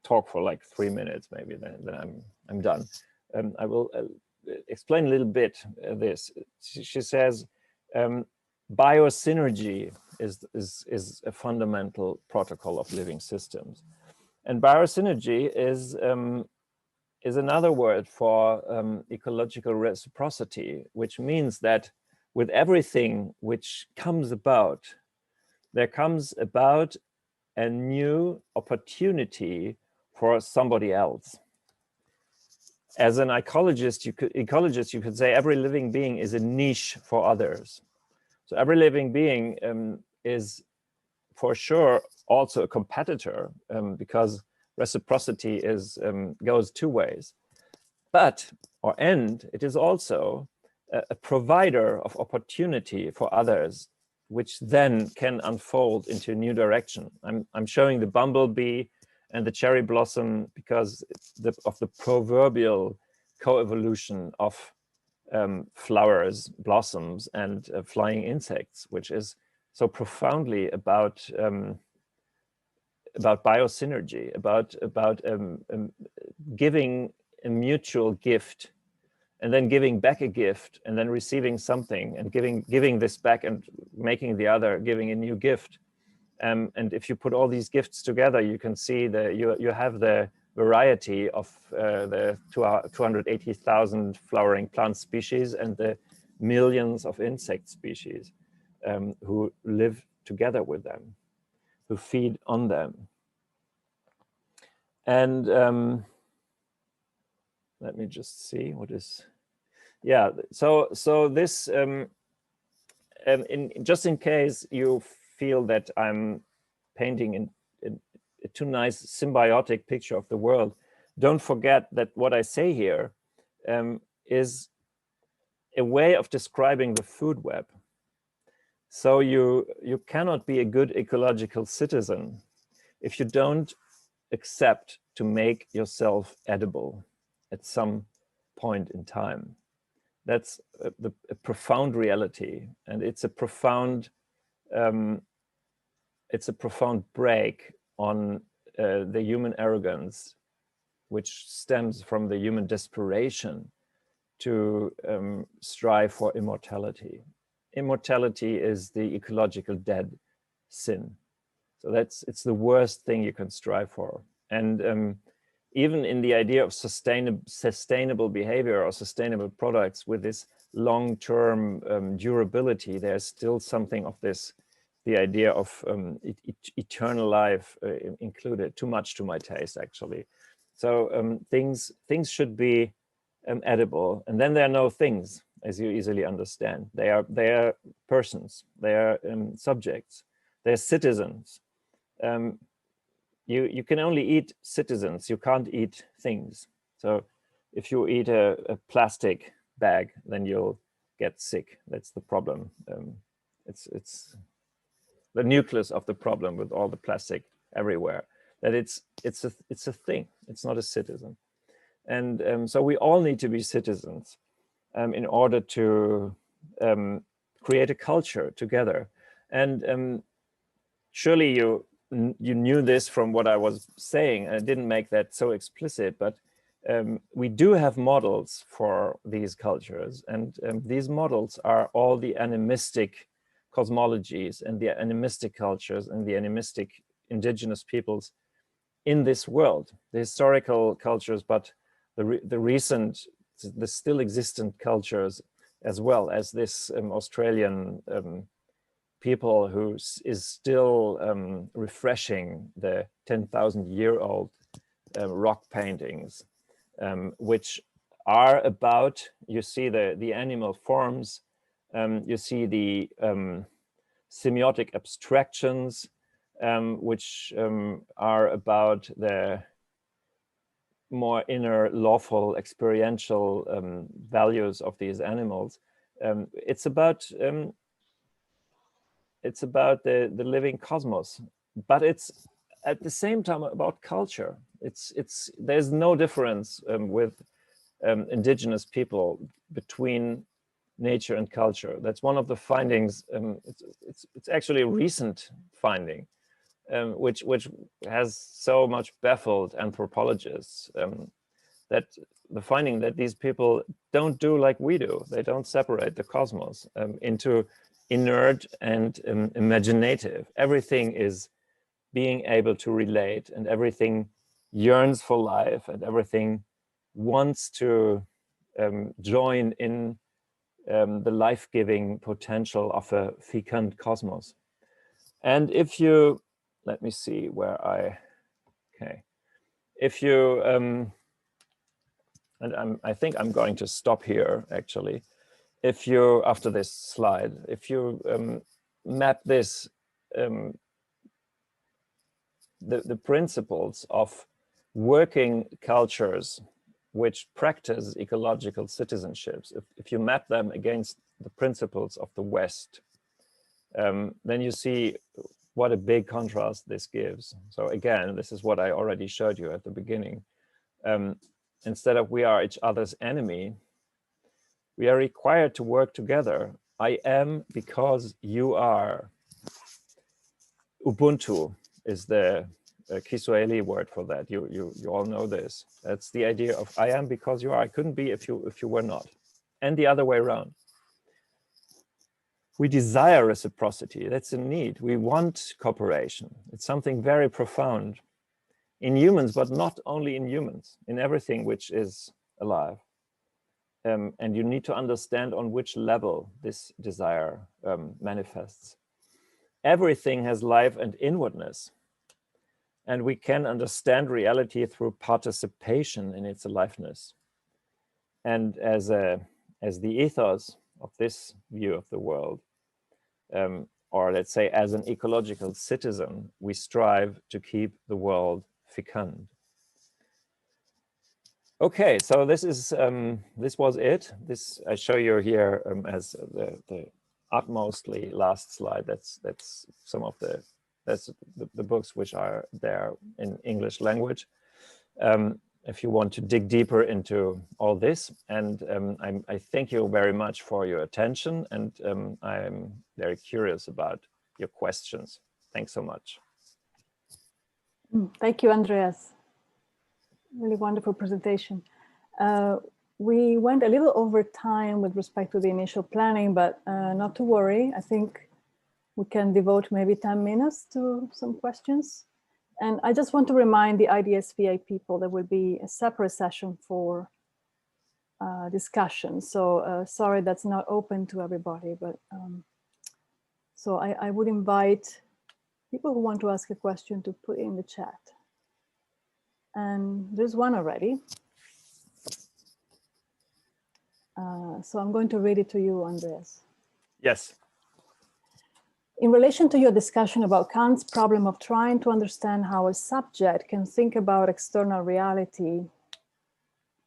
talk for like 3 minutes, maybe then I'm done. I will explain a little bit this. She says, biosynergy is a fundamental protocol of living systems, and biosynergy is another word for ecological reciprocity, which means that with everything which comes about, there comes about a new opportunity for somebody else. As an ecologist, you could say every living being is a niche for others. So every living being is for sure also a competitor, because reciprocity goes two ways. It is also a provider of opportunity for others, which then can unfold into a new direction. I'm showing the bumblebee and the cherry blossom because of the proverbial coevolution of flowers, blossoms, and flying insects, which is so profoundly about biosynergy, about giving a mutual gift, and then giving back a gift, and then receiving something, and giving this back, and making the other giving a new gift. And if you put all these gifts together, you can see that you have the variety of the 280,000 flowering plant species and the millions of insect species who live together with them, who feed on them. And let me just see what is, yeah. So this, just in case you feel that I'm painting in a too nice symbiotic picture of the world, don't forget that what I say here is a way of describing the food web. So you cannot be a good ecological citizen if you don't accept to make yourself edible at some point in time. That's a profound reality, and it's a profound break on the human arrogance, which stems from the human desperation to strive for immortality. Immortality is the ecological dead sin. So it's the worst thing you can strive for. And even in the idea of sustainable behavior or sustainable products with this long-term durability, there's still something of this, the idea of eternal life included, too much to my taste, actually. So things should be edible, and then there are no things, as you easily understand. They are persons, they are subjects, they're citizens. You can only eat citizens, you can't eat things. So if you eat a plastic bag, then you'll get sick. That's the problem. the nucleus of the problem with all the plastic everywhere, that it's a thing, it's not a citizen. And so we all need to be citizens in order to create a culture together. And surely you knew this from what I was saying. I didn't make that so explicit, but we do have models for these cultures, and these models are all the animistic cosmologies and the animistic cultures and the animistic indigenous peoples in this world, the historical cultures, but the recent, the still existent cultures, as well as this Australian people who is still refreshing the 10,000-year-old rock paintings, which are about, you see the animal forms, you see the semiotic abstractions, which are about the more inner lawful experiential values of these animals. It's about the living cosmos, but it's at the same time about culture. There's no difference with indigenous people between nature and culture. That's one of the findings. It's actually a recent finding, which has so much baffled anthropologists, that the finding that these people don't do like we do. They don't separate the cosmos into inert and imaginative. Everything is being able to relate, and everything yearns for life, and everything wants to join in the life-giving potential of a fecund cosmos. And if you, let me see where if you, and I think I'm going to stop here actually. If you, after this slide, if you map this, the principles of working cultures which practice ecological citizenships, if you map them against the principles of the West, then you see what a big contrast this gives. So again, this is what I already showed you at the beginning. Instead of we are each other's enemy, we are required to work together. I am because you are. Ubuntu is the Kiswahili word for that. You all know this. That's the idea of I am because you are. I couldn't be if you were not. And the other way around. We desire reciprocity. That's a need. We want cooperation. It's something very profound in humans, but not only in humans, in everything which is alive. And you need to understand on which level this desire manifests. Everything has life and inwardness, and we can understand reality through participation in its aliveness. And as the ethos of this view of the world, or let's say as an ecological citizen, we strive to keep the world fecund. Okay, so this is this was it. This I show you here as the utmostly last slide. That's some of the books which are there in English language. If you want to dig deeper into all this, and I thank you very much for your attention, and I'm very curious about your questions. Thanks so much. Thank you, Andreas. Really wonderful presentation. We went a little over time with respect to the initial planning, but not to worry. I think we can devote maybe 10 minutes to some questions. And I just want to remind the IDSVA people there will be a separate session for discussion. So sorry, that's not open to everybody, but so I would invite people who want to ask a question to put in the chat. And there's one already. So I'm going to read it to you, Andreas. Yes. In relation to your discussion about Kant's problem of trying to understand how a subject can think about external reality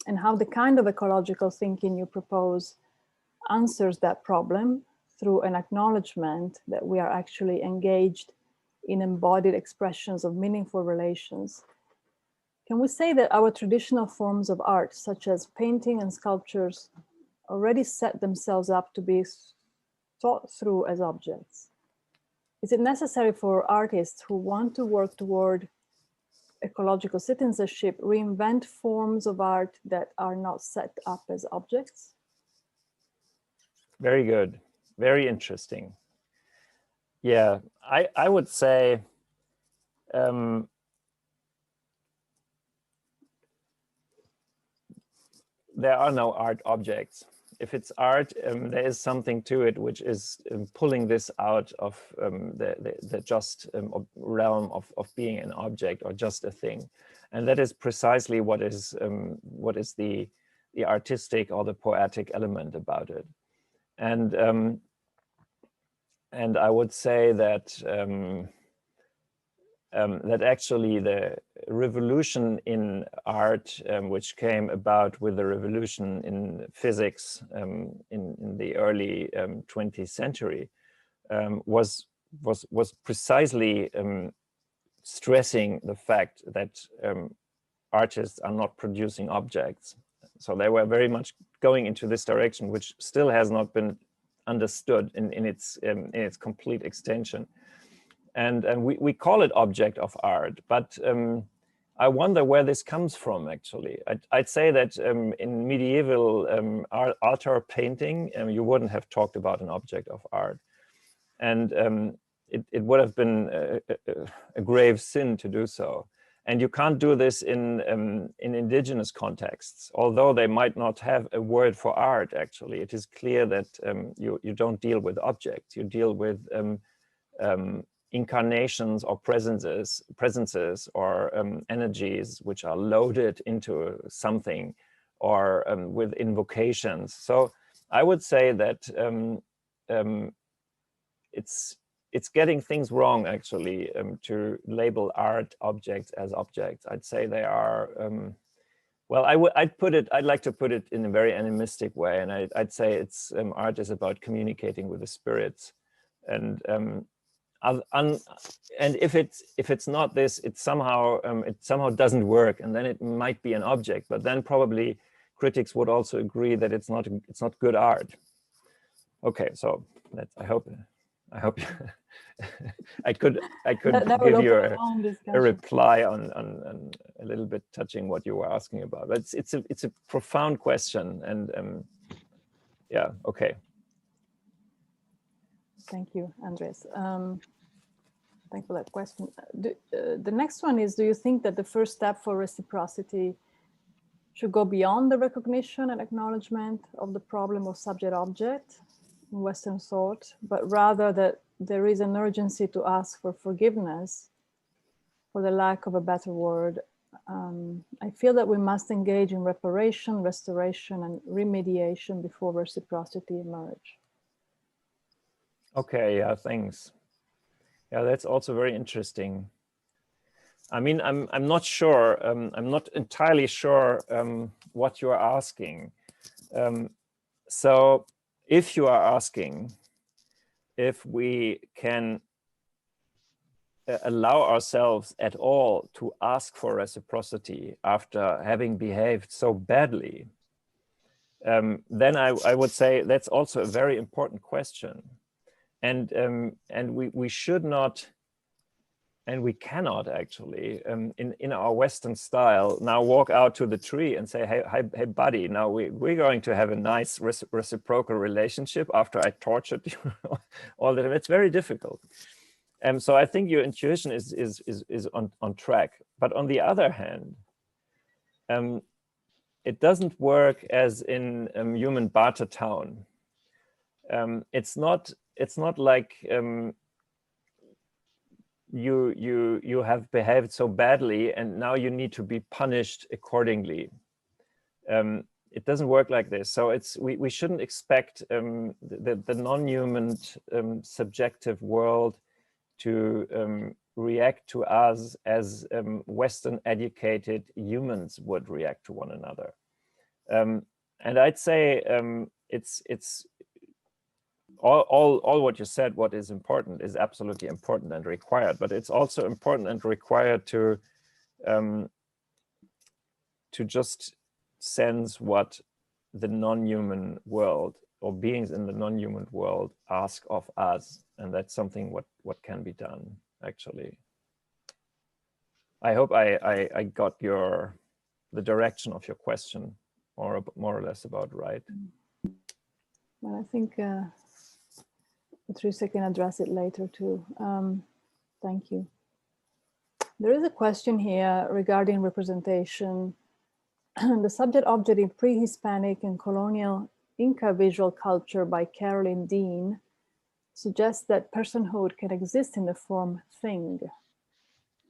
and how the kind of ecological thinking you propose answers that problem, through an acknowledgement that we are actually engaged in embodied expressions of meaningful relations. Can we say that our traditional forms of art, such as painting and sculptures, already set themselves up to be thought through as objects? Is it necessary for artists who want to work toward ecological citizenship reinvent forms of art that are not set up as objects? Very good. Very interesting. Yeah, I would say there are no art objects. If it's art, there is something to it which is pulling this out of the just realm of being an object or just a thing. And that is precisely what is the artistic or the poetic element about it. And I would say that that actually the revolution in art, which came about with the revolution in physics in the early 20th century, was precisely stressing the fact that artists are not producing objects. So they were very much going into this direction, which still has not been understood in its complete extension. And we call it object of art, but I wonder where this comes from, actually. I'd say that in medieval altar painting, you wouldn't have talked about an object of art. And it would have been a grave sin to do so. And you can't do this in indigenous contexts, although they might not have a word for art, actually. It is clear that you don't deal with objects, you deal with incarnations or presences or energies which are loaded into something, or with invocations. So I would say that it's getting things wrong, actually, to label art objects as objects. I'd say they are well, I'd like to put it in a very animistic way, and I'd say it's art is about communicating with the spirits. And if it's not this, it somehow doesn't work, and then it might be an object. But then probably critics would also agree that it's not good art. Okay, so I hope I could give you a reply on a little bit touching what you were asking about. But it's a profound question, and yeah, okay. Thank you, Andreas. Thanks for that question. The next one is, do you think that the first step for reciprocity should go beyond the recognition and acknowledgement of the problem of subject-object in Western thought, but rather that there is an urgency to ask for forgiveness for the lack of a better word? I feel that we must engage in reparation, restoration, and remediation before reciprocity emerge. Okay, yeah, thanks. Yeah, that's also very interesting. I mean, I'm not sure. I'm not entirely sure what you are asking. So, if you are asking if we can allow ourselves at all to ask for reciprocity after having behaved so badly, then I would say that's also a very important question. And we should not, and we cannot actually, in our Western style, now walk out to the tree and say, hey buddy, now we're going to have a nice reciprocal relationship after I tortured you all the time. It's very difficult. So I think your intuition is on track. But on the other hand, it doesn't work as in human barter town. It's not like you have behaved so badly and now you need to be punished accordingly. It doesn't work like this. So we shouldn't expect the non-human subjective world to react to us as Western educated humans would react to one another. And I'd say all what you said, what is important is absolutely important and required, but it's also important and required to just sense what the non-human world or beings in the non-human world ask of us, and that's something what can be done actually. I hope I got the direction of your question more or less about right. Well, I think Patricia can address it later too. Thank you. There is a question here regarding representation. The subject object in pre-Hispanic and colonial Inca visual culture by Carolyn Dean suggests that personhood can exist in the form thing.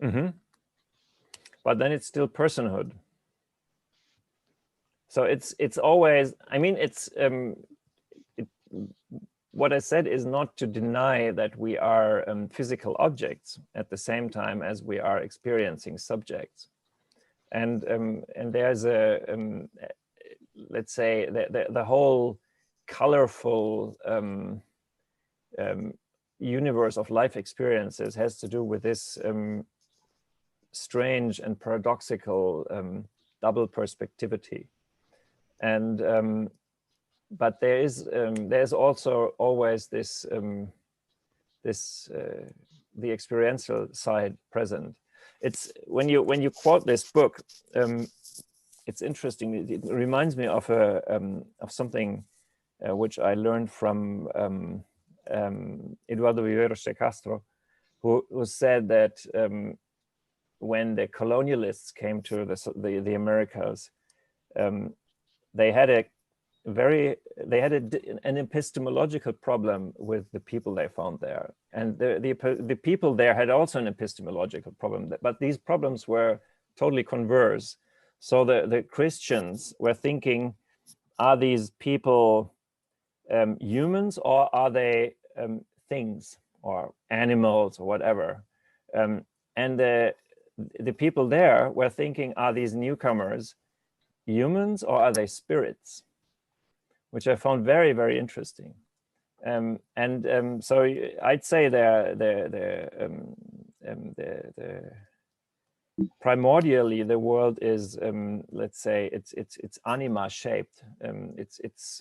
Mm-hmm. But then it's still personhood. So it's always, I mean, what I said is not to deny that we are physical objects at the same time as we are experiencing subjects. And there's let's say, the whole colorful universe of life experiences has to do with this strange and paradoxical double perspectivity. And but there's also always this the experiential side present. It's when you quote this book, it's interesting. It reminds me of something which I learned from Eduardo Viveros de Castro, who said that when the colonialists came to the Americas, they had an epistemological problem with the people they found there, and the people there had also an epistemological problem, but these problems were totally converse. So the Christians were thinking, are these people humans, or are they things or animals or whatever? And the people there were thinking, are these newcomers humans or are they spirits? Which I found very, very interesting. So I'd say primordially the world is, let's say, it's anima shaped. It's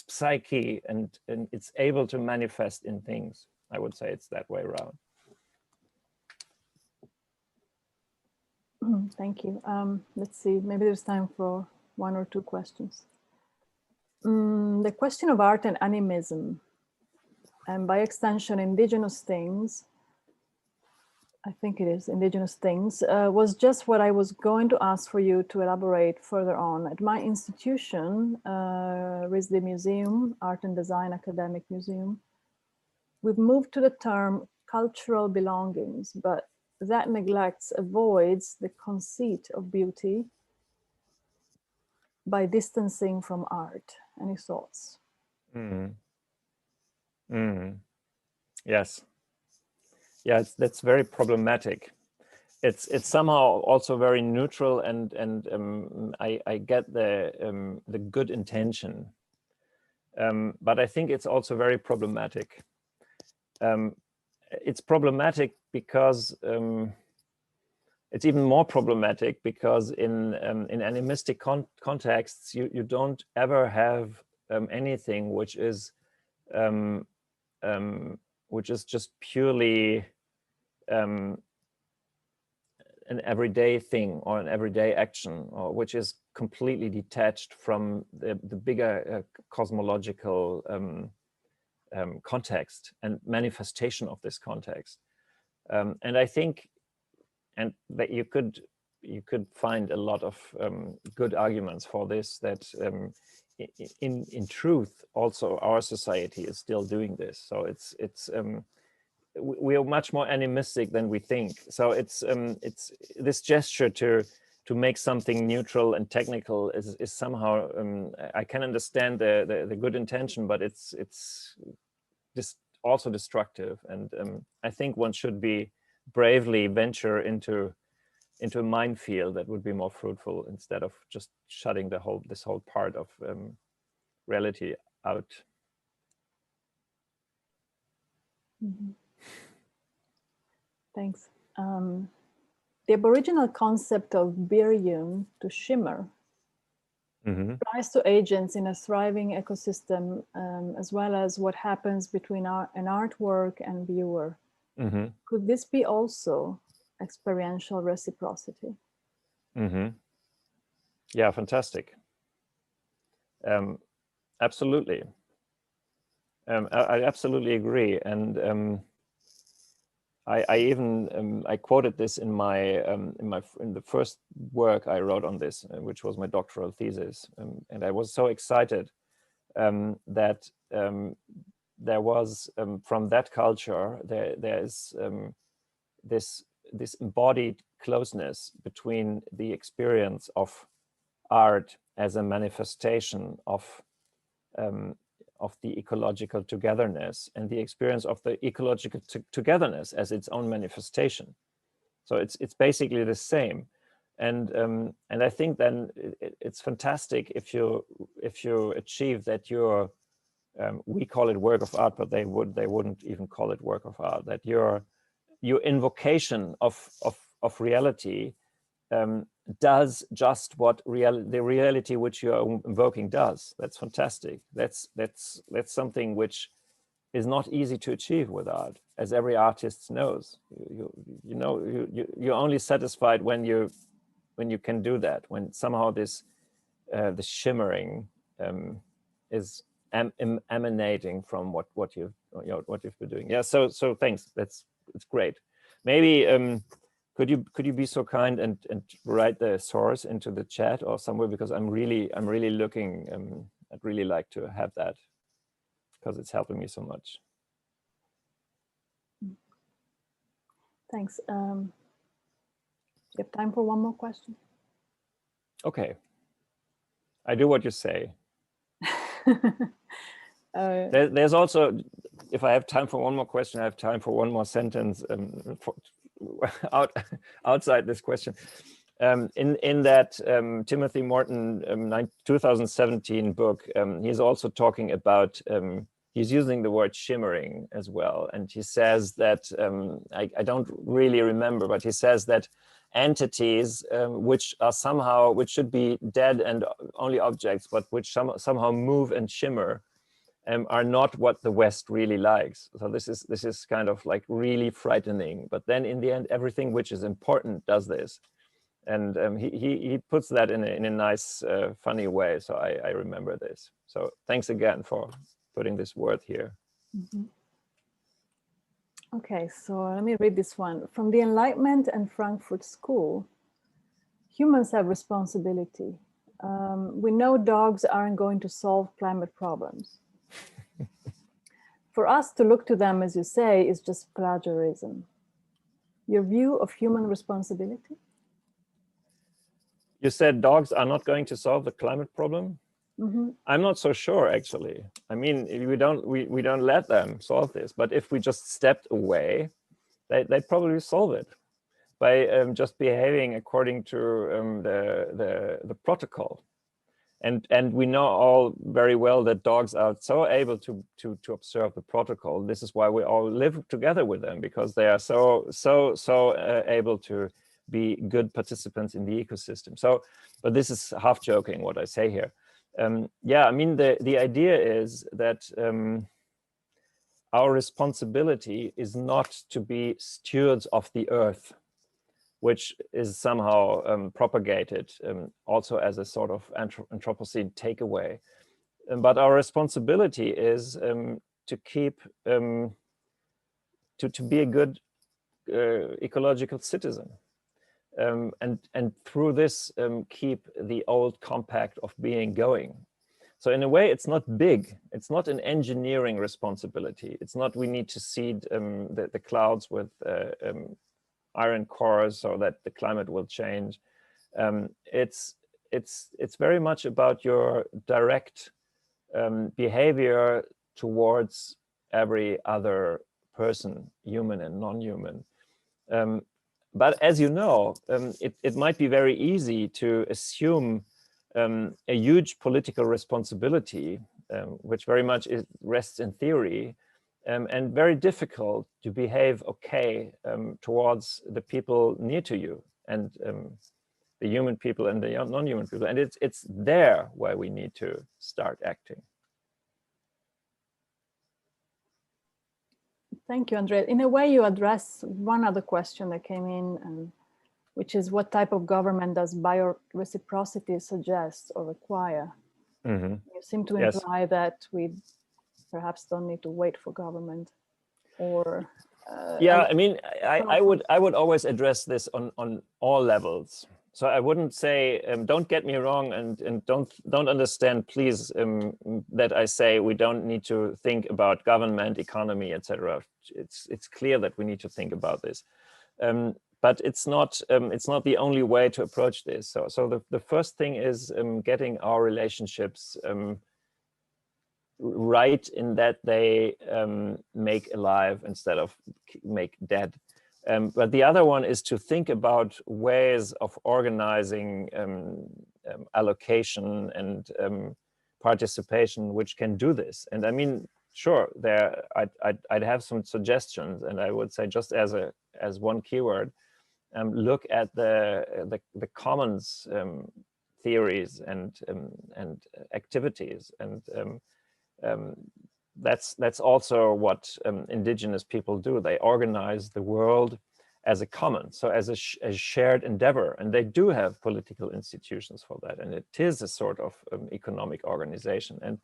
psyche, and it's able to manifest in things. I would say it's that way around. Thank you. Let's see, maybe there's time for one or two questions. The question of art and animism, and by extension, indigenous things, I think it is indigenous things, was just what I was going to ask for you to elaborate further on. At my institution, RISD Museum, Art and Design Academic Museum, we've moved to the term cultural belongings, but that avoids the conceit of beauty by distancing from art. Any thoughts? Yes. Yeah, that's very problematic. It's somehow also very neutral, and I get the good intention, but I think it's also very problematic. It's problematic because it's even more problematic because in animistic contexts, you don't ever have anything which is just purely an everyday thing or an everyday action, or which is completely detached from the bigger cosmological context and manifestation of this context. And I think, and that you could find a lot of good arguments for this, that in truth also our society is still doing this. So we are much more animistic than we think. So it's this gesture to make something neutral and technical is somehow, I can understand the good intention, but it's just also destructive. And I think one should bravely venture into a minefield that would be more fruitful, instead of just shutting this whole part of reality out. Mm-hmm. Thanks. The Aboriginal concept of birium, to shimmer, applies to agents in a thriving ecosystem, as well as what happens between an artwork and viewer. Could this be also experiential reciprocity? Yeah, fantastic. Absolutely. I absolutely agree. And I even I quoted this in the first work I wrote on this, which was my doctoral thesis, and I was so excited that there was from that culture there is this embodied closeness between the experience of art as a manifestation of the ecological togetherness and the experience of the ecological togetherness as its own manifestation. So it's basically the same, and I think then it's fantastic if you achieve that your we call it work of art, but they wouldn't even call it work of art. That your invocation of reality does just what the reality which you are invoking does. That's fantastic. That's something which is not easy to achieve with art, as every artist knows. You're only satisfied when you can do that, when somehow this the shimmering is emanating from what you've been doing. Yeah. So thanks. It's great. Maybe. Could you be so kind and write the source into the chat or somewhere, because I'm really looking. I'd really like to have that because it's helping me so much. Thanks. Do you have time for one more question? Okay. I do what you say. There's also, if I have time for one more question, I have time for one more sentence. Outside this question, in that Timothy Morton 2017 book, he's also talking about he's using the word shimmering as well, and he says that I don't really remember, but he says that entities which should be dead and only objects, but which somehow move and shimmer, are not what the West really likes. So this is kind of like really frightening. But then in the end, everything which is important does this, and he puts that in a nice, funny way. So I remember this. So thanks again for putting this word here. Okay, so let me read this one. From the Enlightenment and Frankfurt School, humans have responsibility. We know dogs aren't going to solve climate problems. For us to look to them, as you say, is just plagiarism. Your view of human responsibility? You said dogs are not going to solve the climate problem? I'm not so sure, actually. I mean, we don't let them solve this, but if we just stepped away, they'd probably solve it by just behaving according to the protocol. And we know all very well that dogs are so able to observe the protocol. This is why we all live together with them, because they are so able to be good participants in the ecosystem. So, but this is half joking what I say here. Yeah, I mean, the idea is that our responsibility is not to be stewards of the earth, which is somehow propagated also as a sort of Anthropocene takeaway. But our responsibility is to keep, to be a good ecological citizen. And through this, keep the old compact of being going. So in a way, it's not big. It's not an engineering responsibility. It's not we need to seed the clouds with iron cores so that the climate will change. It's very much about your direct behavior towards every other person, human and non-human. But as you know, it might be very easy to assume a huge political responsibility, which very much rests in theory, and very difficult to behave okay towards the people near to you, and the human people and the non-human people. And it's there where we need to start acting. Thank you, Andrea. In a way, you address one other question that came in, which is what type of government does bio-reciprocity suggest or require? Mm-hmm. You seem to imply that we perhaps don't need to wait for government, or yeah, I mean, I would always address this on all levels. So I wouldn't say, don't get me wrong, and don't understand, please, that I say we don't need to think about government, economy, etc. It's clear that we need to think about this, but it's not the only way to approach this. So the first thing is getting our relationships right, in that they make alive instead of make dead. But the other one is to think about ways of organizing allocation and participation, which can do this. And I mean, sure, I'd have some suggestions, and I would say, just as one keyword, look at the commons theories and activities, and that's also what indigenous people do. They organize the world as a common, so as a shared endeavor, and they do have political institutions for that, and it is a sort of economic organization. And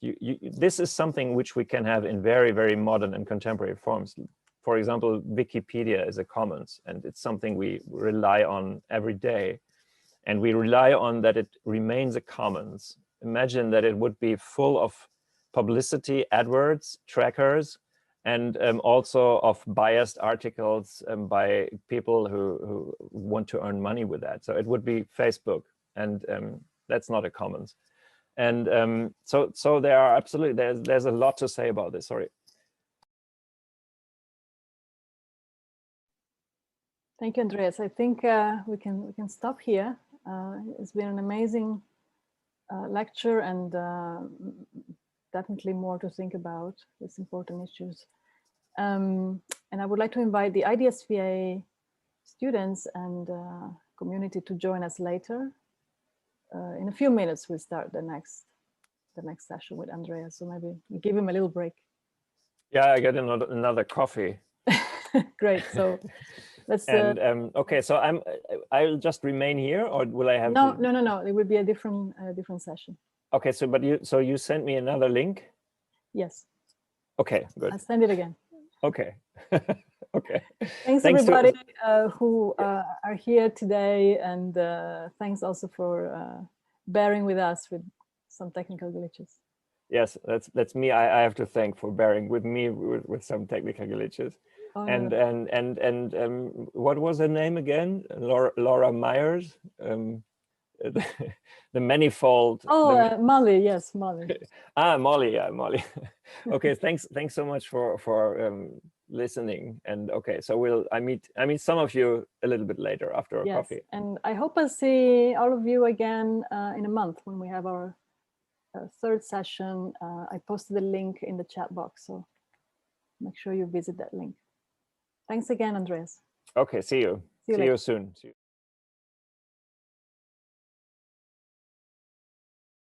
this is something which we can have in very, very modern and contemporary forms. For example, Wikipedia is a commons, and it's something we rely on every day, and we rely on that it remains a commons. Imagine that it would be full of publicity, AdWords, trackers, and also of biased articles by people who want to earn money with that. So it would be Facebook, and that's not a commons. And so there are absolutely, there's a lot to say about this. Sorry. Thank you, Andreas. I think we can stop here. It's been an amazing lecture, and definitely more to think about these important issues. And I would like to invite the IDSVA students and community to join us later. In a few minutes, we'll start the next session with Andreas. So maybe we give him a little break. Yeah, I get another coffee. Great. So let's. And okay, so I'll just remain here, or will I have? No. It will be a different session. Okay, so you sent me another link? Yes. Okay, good. I'll send it again. Okay. Okay. Thanks everybody who are here today, and thanks also for bearing with us with some technical glitches. Yes, that's me. I have to thank for bearing with me with some technical glitches. Oh, and what was her name again? Laura Myers. The manifold. Oh, Molly. Yes, Molly. Molly. Yeah, Molly. Okay, thanks so much for listening. And okay, so I meet some of you a little bit later after our coffee. And I hope I'll see all of you again in a month when we have our third session. I posted the link in the chat box, so make sure you visit that link. Thanks again, Andreas. Okay, see you. See you soon.